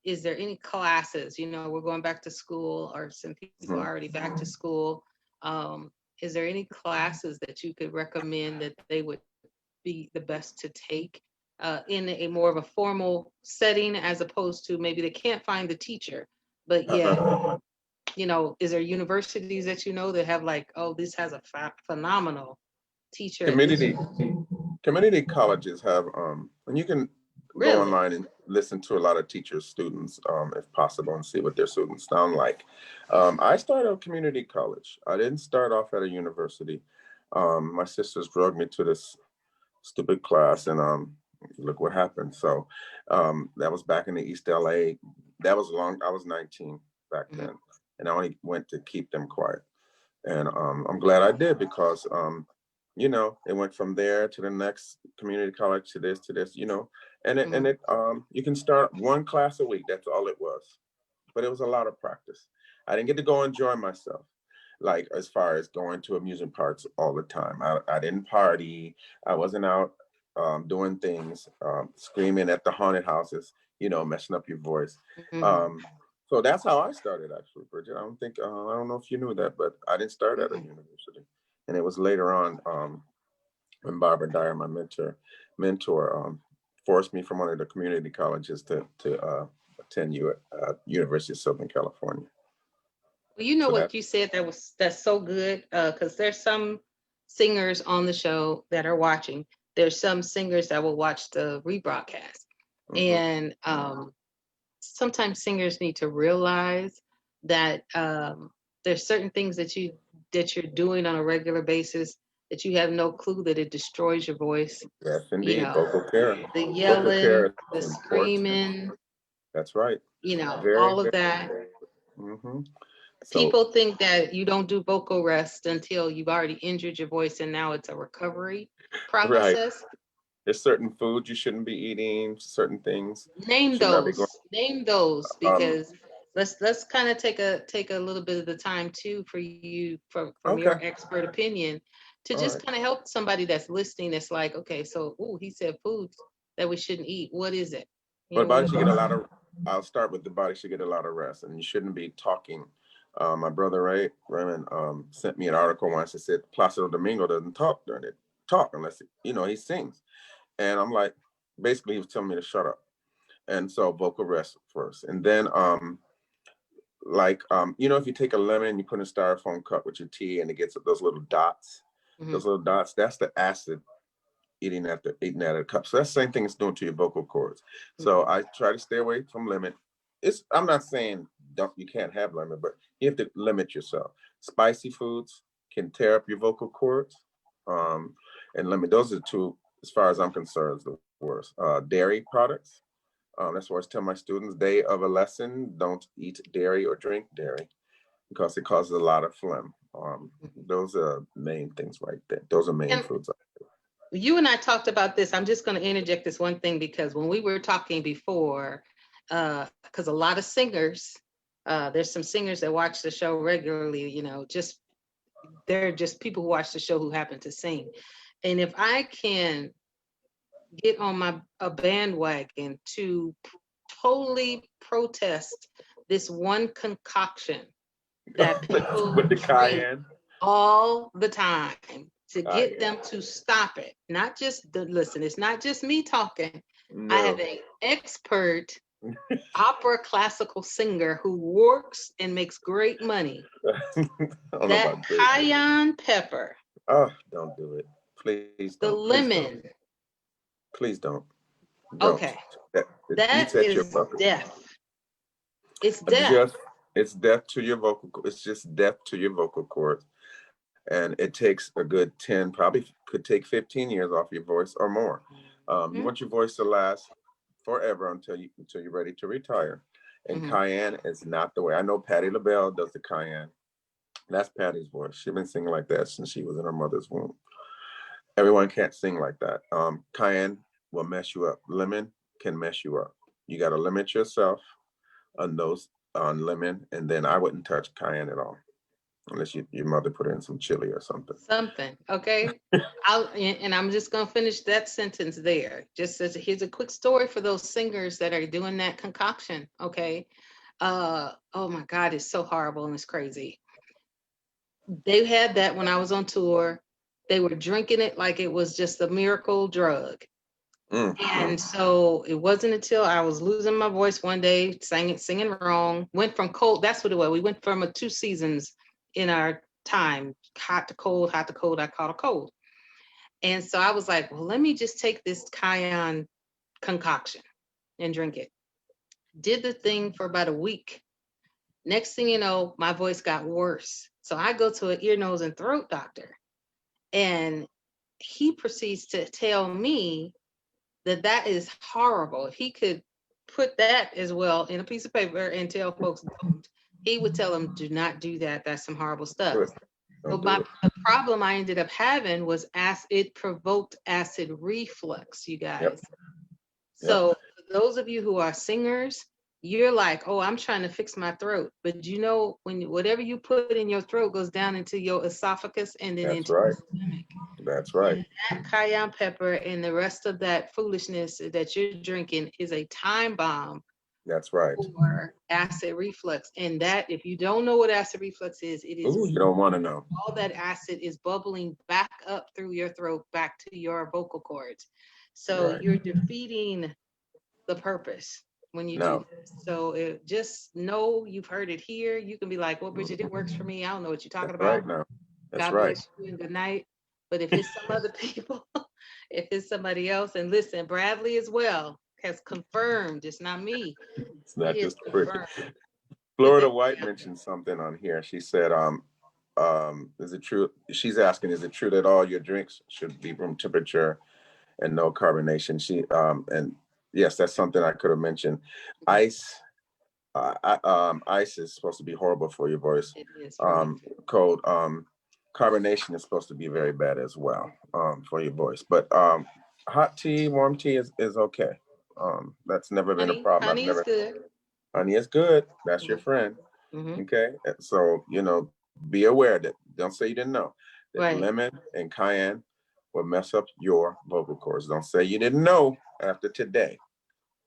is there any classes, we're going back to school or some people are already back to school. Um, is there any classes that you could recommend that they would be the best to take in a more of a formal setting as opposed to maybe they can't find the teacher, but yet, is there universities that that have like, oh, this has a phenomenal teacher at this? Community community colleges have and you can go Really? online and listen to a lot of teachers, students, if possible, and see what their students sound like. I started at community college. I didn't start off at a university. My sisters drugged me to this stupid class, and look what happened. So that was back in the East LA. That was long. I was 19 back Mhm. then, and I only went to keep them quiet. And I'm glad I did because it went from there to the next community college to this, and Mhm. it you can start one class a week. That's all it was, but it was a lot of practice. I didn't get to go enjoy myself, like as far as going to amusement parks all the time. I didn't party. I wasn't out doing things, screaming at the haunted houses, messing up your voice. Mhm. Um, so that's how I started, actually, Bridget. I don't know if you knew that, but I didn't start at a Mhm. university, and it was later on when Barbara Dyer, my mentor, forced me from one of the community colleges to attend University of Southern California. Well, you know So that what you said that's so good because there's some singers on the show that are watching. There's some singers that will watch the rebroadcast, hmm and sometimes singers need to realize that there's certain things that you're doing on a regular basis that you have no clue that it destroys your voice. yes, You indeed, know, vocal care. the Vocal yelling, care the is important. screaming, That's right. Very, all of very. that. hmm So People think that you don't do vocal rest until you've already injured your voice and now it's a recovery right, process. there's certain foods you shouldn't be eating. Certain things Name should not be going. those Um. because let's kind of take a little bit of the time too for you from your Okay. expert opinion to All just right. kind of help somebody that's listening that's like, okay, so he said foods that we shouldn't eat. What is it? But body What should get a lot of. I'll start with the body should get a lot of rest, and you shouldn't be talking. My brother Raymond sent me an article once that said Placido Domingo doesn't talk unless he sings, and I'm like, basically he was telling me to shut up, and so vocal rest first, and then if you take a lemon and you put in a styrofoam cup with your tea and it gets those little dots, Mhm. that's the acid eating out of the cup. So that's the same thing it's doing to your vocal cords. So Mhm. I try to stay away from lemon. I'm not saying you can't have lemon, but you have to limit yourself. Spicy foods can tear up your vocal cords. And lemon, those are the two as far as I'm concerned, is the worst. Dairy products. That's why I tell my students, day of a lesson, don't eat dairy or drink dairy because it causes a lot of phlegm. Those are main things right there. Those are main And foods. you and I talked about this. I'm just going to interject this one thing because when we were talking before, because a lot of singers, there's some singers that watch the show regularly, you know, just they're just people who watch the show who happen to sing. And if I can get on a bandwagon to totally protest this one concoction that people With the drink cayenne. all the time to get Yeah. them to stop it. Not just listen, it's not just me talking. No. I have an expert opera classical singer who works and makes great money. I don't know That about great. cayenne pepper, Oh, don't do it. Please the don't. lemon. Please don't. Don't. Okay, That that eats at your is vocal. death. It's death. It's death to your vocal. It's just death to your vocal cords. And it takes a good 10, probably could take 15 years off your voice or more. You want your voice to last forever until you're ready to retire. And cayenne is not the way. I know Patti LaBelle does the cayenne. That's Patty's voice. She's been singing like that since she was in her mother's womb. Everyone can't sing like that. Cayenne will mess you up. Lemon can mess you up. You got to limit yourself on lemon, and then I wouldn't touch cayenne at all. Unless your mother put in some chili or something. Something, okay? And I'm just gonna finish that sentence there. Just as here's a quick story for those singers that are doing that concoction, okay? Oh my God, it's so horrible and it's crazy. They had that when I was on tour. They were drinking it like it was just a miracle drug. And so it wasn't until I was losing my voice one day, singing wrong, went from cold, that's what it was. We went from 2 seasons in our time, hot to cold, I caught a cold. And so I was like, well, let me just take this cayenne concoction and drink it. Did the thing for about a week. Next thing you know, my voice got worse. So I go to an ear, nose, and throat doctor. And he proceeds to tell me that is horrible. If he could put that as well in a piece of paper and tell folks don't, he would tell them, do not do that. That's some horrible stuff. But the problem I ended up having was it provoked acid reflux, you guys. Yep. So for those of you who are singers, you're like, oh, I'm trying to fix my throat. But you know, when whatever you put in your throat goes down into your esophagus and then into your stomach. That's right. And that cayenne pepper and the rest of that foolishness that you're drinking is a time bomb. That's right. For acid reflux. And that, if you don't know what acid reflux is, it is. Ooh, you don't want to know. All that acid is bubbling back up through your throat, back to your vocal cords. So you're defeating the purpose when you do this. So just know you've heard it here. You can be like, well, Bridgette, it works for me. I don't know what you're talking about. Right now. That's God right. bless you and good night. But if it's some other people, if it's somebody else, and listen, Bradley as well has confirmed, it's not me. It's not just Bridgette. Florida White mentioned something on here. She said, is it true? She's asking, is it true that all your drinks should be room temperature and no carbonation? And yes, that's something I could have mentioned. Ice is supposed to be horrible for your voice. It is cold. Carbonation is supposed to be very bad as well for your voice. But hot tea, warm tea is okay. That's never been a problem. Honey is good. Honey is good. That's your friend. Okay. So, be aware that don't say you didn't know that lemon and cayenne will mess up your vocal cords. Don't say you didn't know after today.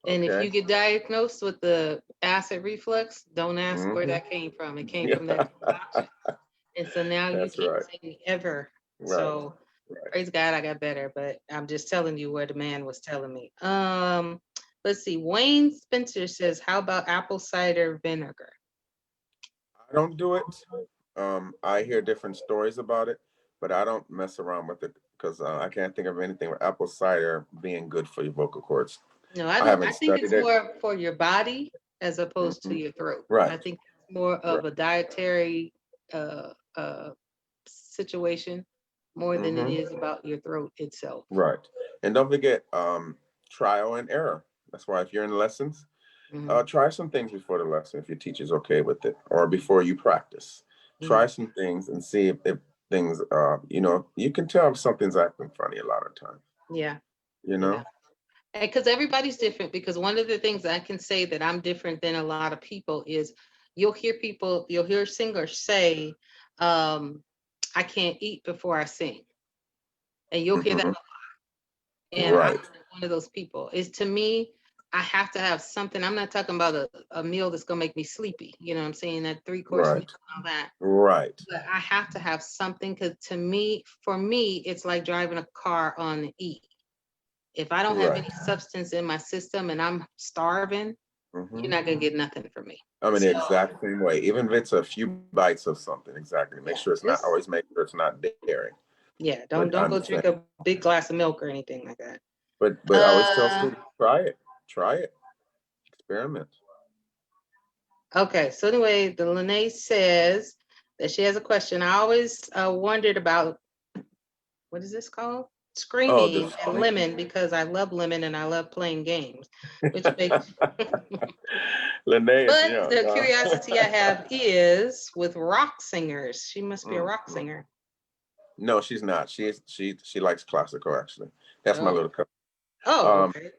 Okay? And if you get diagnosed with the acid reflux, don't ask where that came from. It came from that concoction. And so now you can't say ever. Right. So praise God, I got better, but I'm just telling you where the man was telling me. Let's see. Wayne Spencer says, how about apple cider vinegar? I don't do it. I hear different stories about it, but I don't mess around with it because I can't think of anything with apple cider being good for your vocal cords. No, I think it's more for your body as opposed to your throat. Right. I think it's more of a dietary situation more than it is about your throat itself. Right. And don't forget, trial and error. That's why if you're in lessons, try some things before the lesson if your teacher's okay with it, or before you practice. Try some things and see if things, you can tell if something's acting funny a lot of times. Yeah. You know? Yeah. Because everybody's different. Because one of the things I can say that I'm different than a lot of people is you'll hear singers say, I can't eat before I sing. And you'll hear that a lot. And Right. I'm one of those people. Is to me, I have to have something. I'm not talking about a meal that's gonna make me sleepy. You know what I'm saying? That 3-course meal Right. and all that. Right. But I have to have something because for me, it's like driving a car on E. If I don't have any substance in my system and I'm starving, you're not gonna get nothing from me. I'm in the exact same way. Even if it's a few bites of something, exactly. Make sure it's not. Always make sure it's not dairy. Yeah, don't go drink a big glass of milk or anything like that. But I always tell students, try it, experiment. Okay, so anyway, the Lene says that she has a question. I always wondered about, what is this called? Screaming and lemon, because I love lemon and I love playing games, which makes. Lene, but the curiosity I have is with rock singers. She must be a rock singer. No, she's not. She likes classical, actually. That's my little cousin. Oh, okay.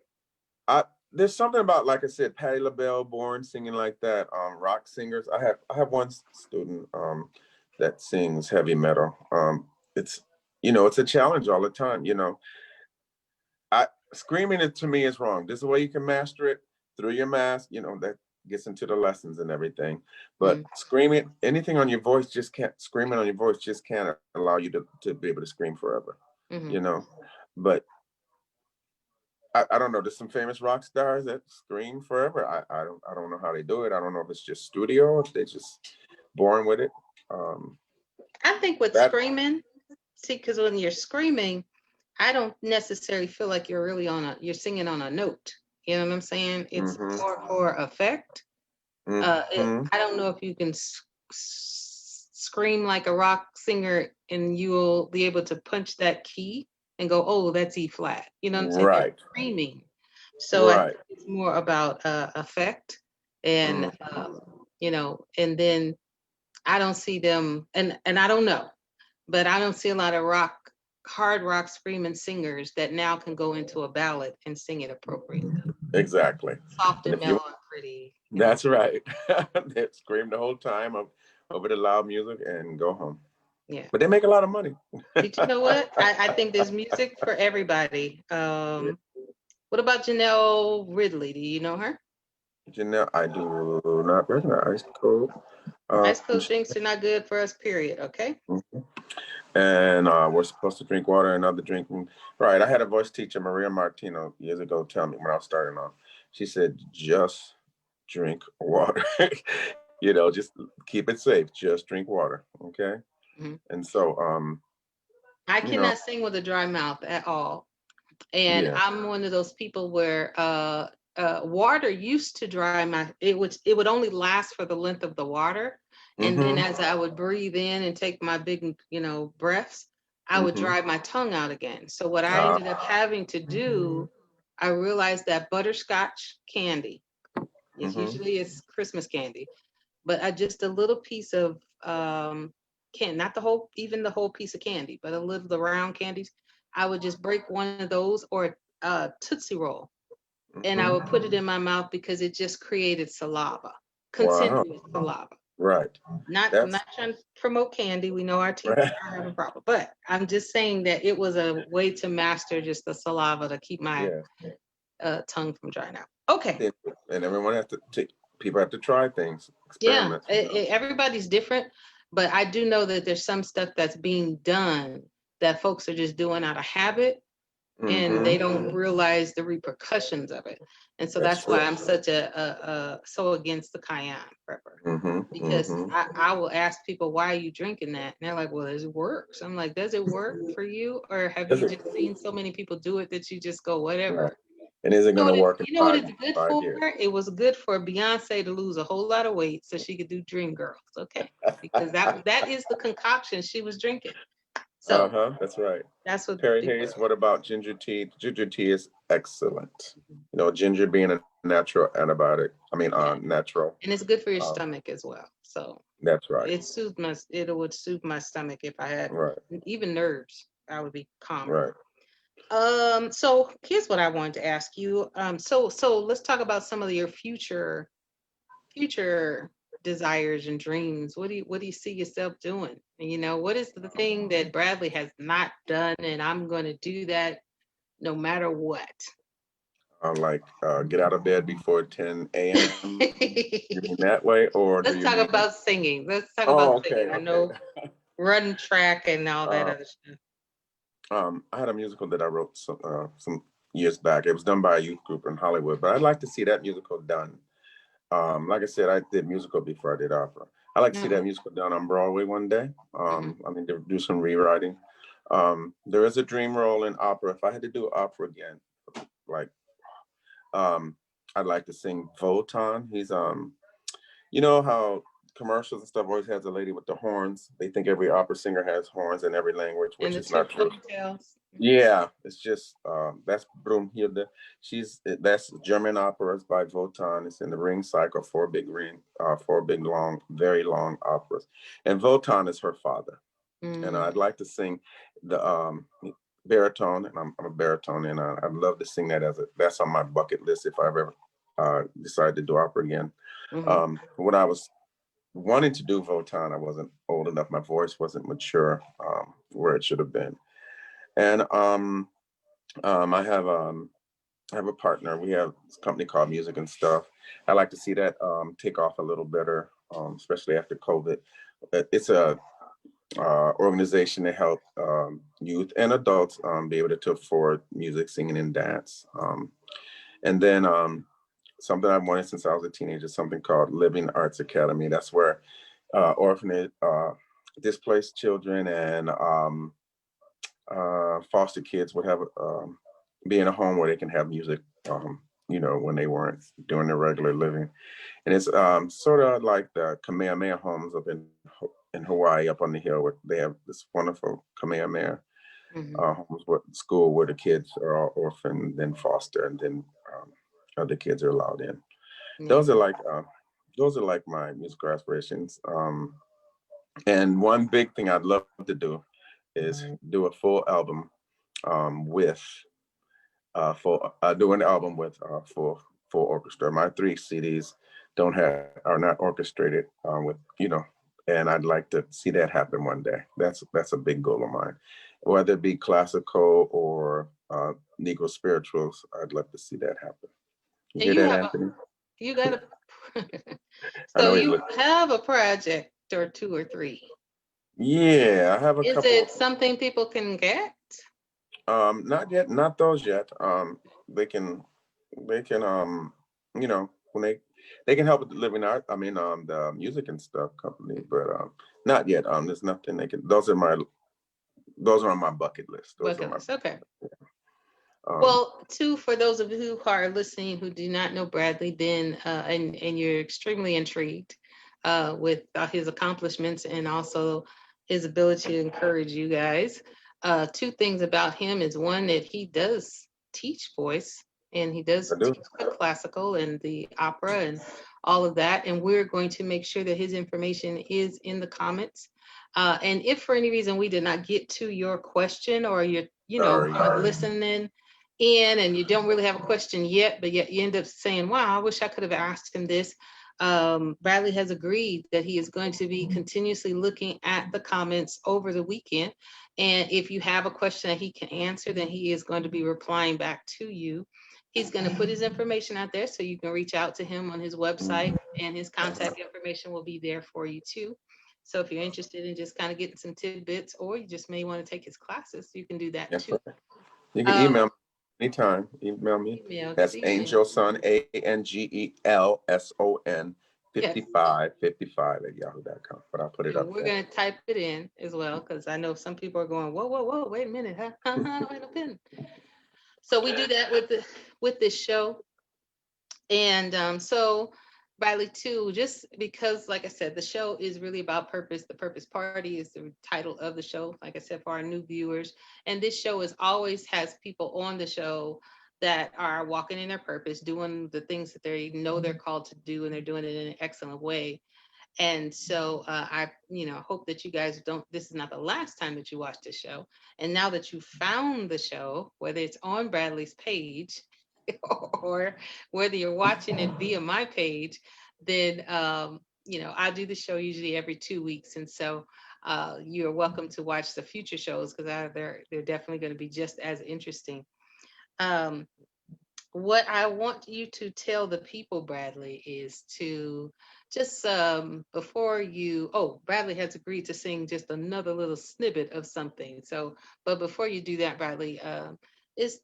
There's something about, like I said, Patti LaBelle born singing like that. Rock singers. I have one student that sings heavy metal. It's it's a challenge all the time. Screaming it to me is wrong. There's a way you can master it through your mask. That gets into the lessons and everything. But screaming anything on your voice screaming on your voice just can't allow you to be able to scream forever. But I don't know. There's some famous rock stars that scream forever. I don't know how they do it. I don't know if it's just studio or if they're just born with it. I think with screaming, because when you're screaming, I don't necessarily feel like you're singing on a note. You know what I'm saying? It's more for effect. I don't know if you can scream like a rock singer and you'll be able to punch that key and go, oh, that's E flat. You know what I'm saying? Right. They're screaming. So I think it's more about effect and, and then I don't see them, and I don't know, but I don't see a lot of hard rock screaming singers that now can go into a ballad and sing it appropriately. Exactly. Soft and mellow and pretty. That's right. They scream the whole time over the loud music and go home. Yeah. But they make a lot of money. Did you know what? I think there's music for everybody. What about Janelle Ridley? Do you know her? Janelle, I do not recognize. Cold. Ice cold drinks are not good for us, period. Okay. And we're supposed to drink water and other drinking. Right. I had a voice teacher, Maria Martino, years ago, tell me when I was starting off. She said, just drink water. Just keep it safe. Just drink water. Okay. And so I cannot sing with a dry mouth at all. And I'm one of those people where water used to dry it would only last for the length of the water. And then as I would breathe in and take my big, breaths, I would dry my tongue out again. So what I ended up having to do, I realized that butterscotch candy, usually it's Christmas candy, but just a little piece of not the whole piece of candy, but the round candies. I would just break one of those or a Tootsie Roll, and I would put it in my mouth because it just created saliva, continuous saliva. Right. Not trying to promote candy. We know our teeth are having a problem, but I'm just saying that it was a way to master just the saliva to keep my tongue from drying out. Okay. And everyone people have to try things, experiment. Yeah, everybody's different, but I do know that there's some stuff that's being done that folks are just doing out of habit, and they don't realize the repercussions of it. And so that's why I'm such so against the cayenne pepper, because I will ask people, why are you drinking that? And they're like, well, it works. I'm like, does it work for you? Or have you just seen so many people do it that you just go, whatever? Right. And is it going to work? You know what it's good for? Years? It was good for Beyonce to lose a whole lot of weight so she could do Dreamgirls, okay? Because that is the concoction she was drinking. So That's right. that's what Perry people Hayes, what about ginger tea? Ginger tea is excellent. You know, ginger being a natural antibiotic. I mean, yeah. natural. And it's good for your Um, stomach as well. So that's right. it would soothe my stomach if I had Right. even nerves. I would be calmer. Right. So here's what I wanted to ask you. So let's talk about some of your future desires and dreams. What do you see yourself doing? And what is the thing that Bradley has not done, and I'm going to do that no matter what. Like get out of bed before 10 a.m. You mean that way, or do Let's you talk mean? about singing. Let's talk Oh, about okay, singing. I okay. know run track and all that Uh, other stuff. I had a musical that I wrote some years back. It was done by a youth group in Hollywood, but I'd like to see that musical done. Like I said, I did musical before I did opera. I like to see that No. musical done on Broadway one day. Hmm. I mean, to do some rewriting. There is a dream role in opera. If I had to do opera again, like um, I'd like to sing Wotan. He's you know how commercials and stuff always has a lady with the horns. They think every opera singer has horns in every language, And which the is two not true. ponytails. Yeah, it's just that's Brunhilde. That's German operas by Wotan. It's in the Ring cycle, four big long, very long operas, and Wotan is her father. And Mm. I'd like to sing the baritone, and I'm a baritone, and I'd love to sing that that's on my bucket list if I ever decide to do opera again. Hmm. When I was wanting to do Wotan, I wasn't old enough. My voice wasn't mature where it should have been. And um, I have um, I have a partner. We have this company called Music and Stuff. I like to see that take off a little better, especially after COVID. It's a organization to help youth and adults be able to afford music, singing, and dance. And then something I've wanted since I was a teenager, something called Living Arts Academy. That's where orphanage, displaced children, and foster kids would have be in a home where they can have music, when they weren't doing their regular living. And it's sort of like the Kamehameha homes up in Hawaii, up on the hill, where they have this wonderful Kamehameha Hmm. homes, with school where the kids are all orphaned, then foster, and then other kids are allowed in. Yeah. Those are like my musical aspirations. And one big thing I'd love to do is do a full album with do an album with full orchestra. My 3 CDs are not orchestrated with and I'd like to see that happen one day. That's a big goal of mine. Whether it be classical or Negro spirituals, I'd love to see that happen. You And hear you that, have Anthony? you got a I so know he's you listening. have a project or two or three. Yeah, I have a Is couple. it something people can get? Not yet, not those yet. They can, when they can help with the living art. I mean, the music and stuff company, but not yet. There's nothing they can. Those are on my bucket list. Those are Bucket my, list. Okay. um, Well, two, for those of you who are listening who do not know Bradley, then and you're extremely intrigued with his accomplishments and also his ability to encourage you guys. Two things about him is one that he does teach voice and he I does do. teach the classical and the opera and all of that. And we're going to make sure that his information is in the comments. And if for any reason we did not get to your question or you're, Sorry. listening in and you don't really have a question yet, but yet you end up saying, wow, I wish I could have asked him this. Bradley has agreed that he is going to be continuously looking at the comments over the weekend. And if you have a question that he can answer, then he is going to be replying back to you. He's going to put his information out there so you can reach out to him on his website, and his contact information will be there for you too. So if you're interested in just kind of getting some tidbits, or you just may want to take his classes, you can do that That's too. right. You can Um, email me anytime. Email me. email, That's email. Angelson, ANGELSON Yes. 5555 at yahoo.com. But I'll put it And up we're there. going to type it in as well, because I know some people are going, whoa, whoa, whoa, wait a minute. Huh? I don't have no pen. So we do that with this show. And so Bradley too, just because, like I said, the show is really about purpose. The Purpose Party is the title of the show, like I said, for our new viewers. And this show is always has people on the show that are walking in their purpose, doing the things that they know they're called to do, and they're doing it in an excellent way. And so I, hope that you guys don't, this is not the last time that you watch this show. And now that you found the show, whether it's on Bradley's page or whether you're watching it via my page, then, I do the show usually every 2 weeks. And so you're welcome to watch the future shows because they're definitely going to be just as interesting. Um, what I want you to tell the people, Bradley, is to just before you, Bradley has agreed to sing just another little snippet of something. So, but before you do that, Bradley, is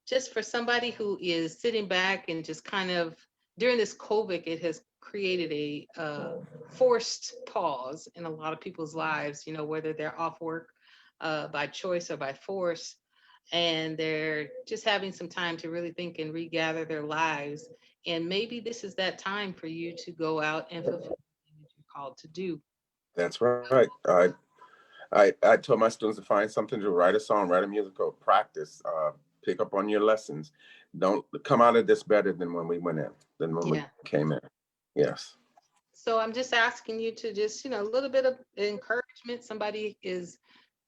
just for somebody who is sitting back and just kind of during this COVID, it has created a forced pause in a lot of people's lives, whether they're off work by choice or by force, and they're just having some time to really think and regather their lives. And maybe this is that time for you to go out and fulfill what you're called to do. That's right. I told my students to find something to write a song, write a musical, practice, pick up on your lessons. Don't come out of this better than when we went in, than when we came in. Yes. So I'm just asking you to just, a little bit of encouragement. Somebody is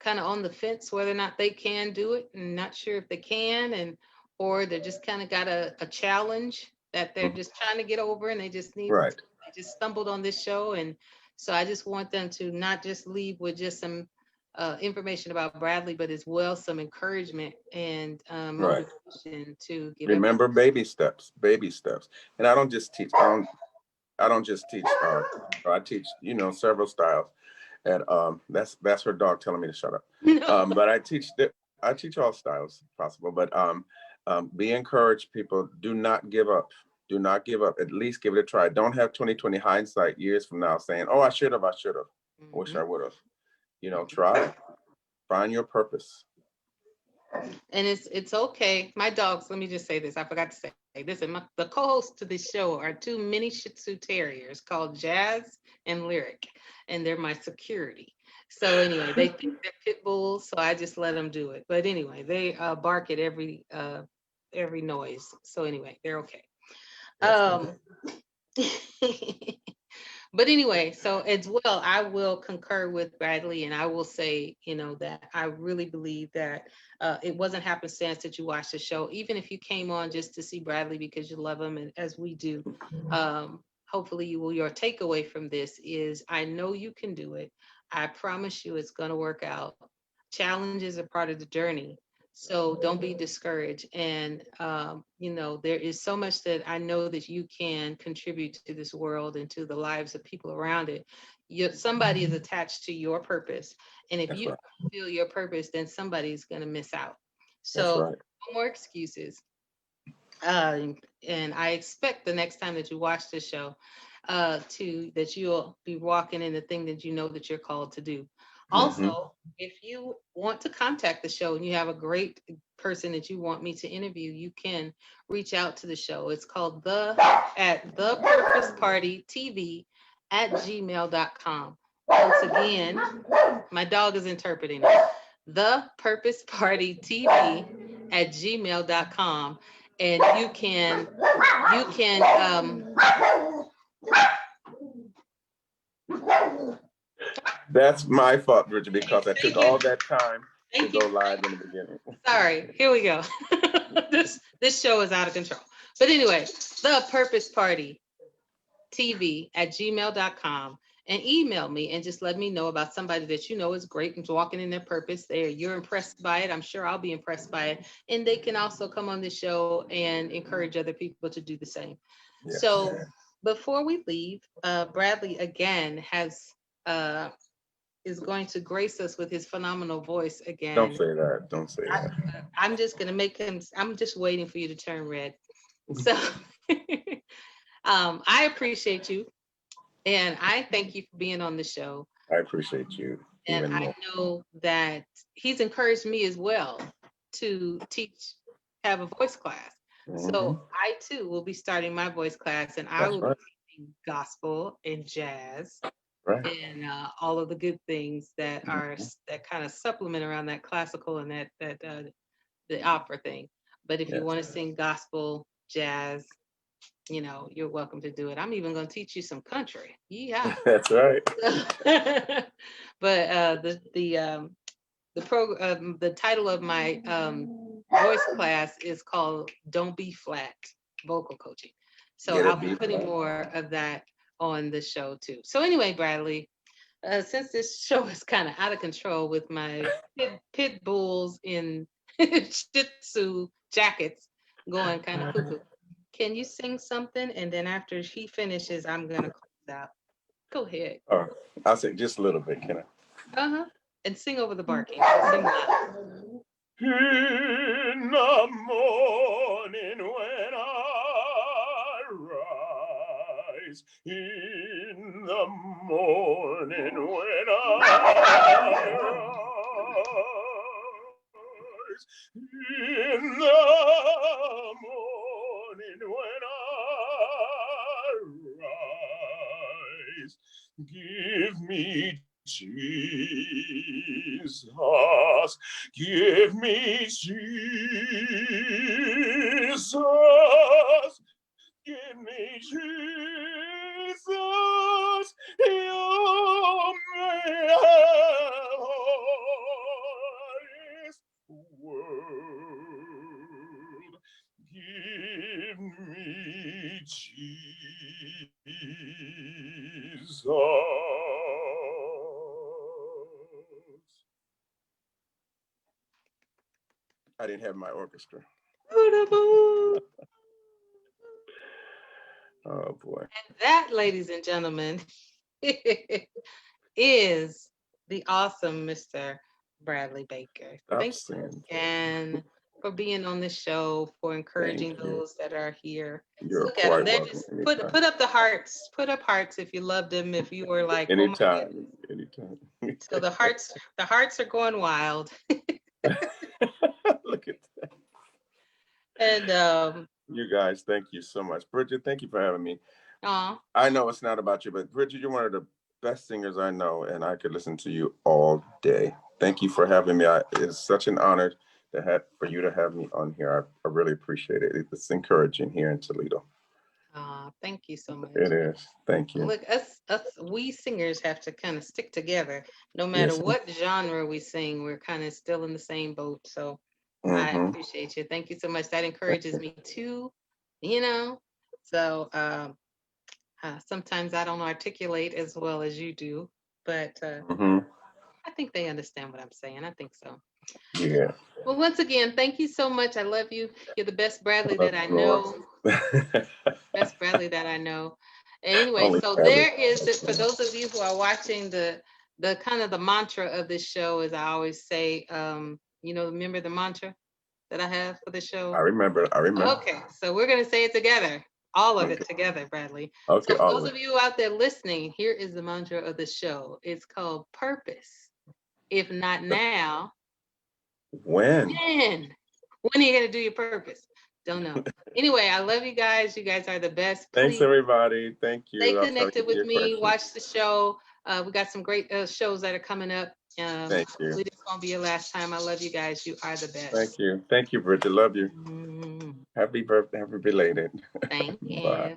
kind of on the fence whether or not they can do it and not sure if they can, or they're just kind of got a challenge that they're just trying to get over, and they just need Right. they just stumbled on this show. And so I just want them to not just leave with just some information about Bradley, but as well some encouragement and motivation to get Remember, baby steps, baby steps. And I don't just teach. I don't just teach art. I teach, several styles. And that's her dog telling me to shut up. But I teach all styles possible. But be encouraged, people. Do not give up. Do not give up. At least give it a try. Don't have 20/20 hindsight years from now saying, "Oh, I should have. I wish I would have." Try. Find your purpose. And it's okay. My dogs, let me just say this. I forgot to say this. And the co-hosts to this show are two mini Shih Tzu terriers called Jazz and Lyric, and they're my security. So anyway, they think they're pit bulls, so I just let them do it. But anyway, they bark at every noise. So anyway, they're okay. But anyway, so as well, I will concur with Bradley, and I will say, that I really believe that it wasn't happenstance that you watched the show, even if you came on just to see Bradley because you love him, and as we do. Hopefully, your takeaway from this is, I know you can do it. I promise you, it's going to work out. Challenges are part of the journey. So don't be discouraged. And, there is so much that I know that you can contribute to this world and to the lives of people around it. Somebody is attached to your purpose. And if you don't feel your purpose, then somebody's going to miss out. So no more excuses. And I expect the next time that you watch this show, that you'll be walking in the thing that you know that you're called to do. Also, if you want to contact the show and you have a great person that you want me to interview, you can reach out to the show. It's called the Purpose Party TV at gmail.com. Once again, my dog is interpreting it. The Purpose Party TV at gmail.com. And you can That's my fault, Bridget, because I took all that time to go live in the beginning. Sorry, here we go. This show is out of control. But anyway, the Purpose Party TV at gmail.com, and email me and just let me know about somebody that you know is great and walking in their purpose. You're impressed by it. I'm sure I'll be impressed by it. And they can also come on the show and encourage other people to do the same. Yes. So before we leave, Bradley again is going to grace us with his phenomenal voice again. Don't say that. Don't say that. I'm just going to make him, I'm just waiting for you to turn red. So I appreciate you. And I thank you for being on the show. I appreciate you. And I know that he's encouraged me as well to have a voice class. So I too will be starting my voice class, and I will be teaching gospel and jazz Right. and all of the good things that are Mhm. that kind of supplement around that classical and that the opera thing. But if you Yes. want to sing gospel, jazz, you're welcome to do it. I'm even going to teach you some country. Yeah. That's right. But the title of my voice class is called "Don't Be Flat" vocal coaching. So Get I'll it be beat. putting more of that on the show too. So anyway, Bradley, since this show is kind of out of control with my pit bulls in Shih Tzu jackets going kind of cuckoo, can you sing something? And then after he finishes, I'm gonna close out. Go ahead. Oh, I'll say just a little bit, can I? Uh-huh. And sing over the barking. Sing loud. In the morning when I rise, in the morning when I rise, in the morning when I rise, give me Jesus, give me Jesus, give me Jesus, you may have all this world. Give me Jesus. I didn't have my orchestra. Boo-da-boo. Oh boy. And that, ladies and gentlemen, is the awesome Mr. Bradley Baker. Stop Thank you saying. again for being on the show, for encouraging Thank you. those that are here. You're Look at them. quite They're welcome. just Anytime. put up the hearts. Put up hearts if you loved them. If you were like, oh my goodness. Anytime. So the hearts are going wild. Look at that. And You guys, thank you so much. Bridgette, thank you for having me. aw, I know it's not about you, but Bridgette, you're one of the best singers I know, and I could listen to you all day. Thank you for having me. It's such an honor for you to have me on here. I really appreciate it. It's encouraging here in Toledo. thank you so much. It is. Thank you. Look, we singers have to kind of stick together. No matter Yes. what genre we sing, we're kind of still in the same boat. So I Mm-hmm. appreciate you. Thank you so much. That encourages me too, you know. So sometimes I don't articulate as well as you do, but Mm-hmm. I think they understand what I'm saying. I think so. Yeah. Well, once again, thank you so much. I love you. You're the best Bradley Love that I you more. know. Best Bradley that I know. Anyway, Only so Bradley. there is it for those of you who are watching the kind of the mantra of this show, as I always say, remember the mantra that I have for the show? I remember. Okay, so we're gonna say it together. All of Okay. it together, Bradley. Okay, So for all those of of it. you out there listening, here is the mantra of the show. It's called purpose. If not now, When? when? When are you gonna do your purpose? Don't know. Anyway, I love you guys. You guys are the best. Thanks, Please everybody. Thank stay you. I'll try to connected get to with your me. question. Watch the show. We got some great shows that are coming up. Thank you. Hopefully this won't be your last time. I love you guys. You are the best. Thank you. Thank you, Bridgette. Love you. Mm, Happy birthday. Happy belated. thank you. Bye.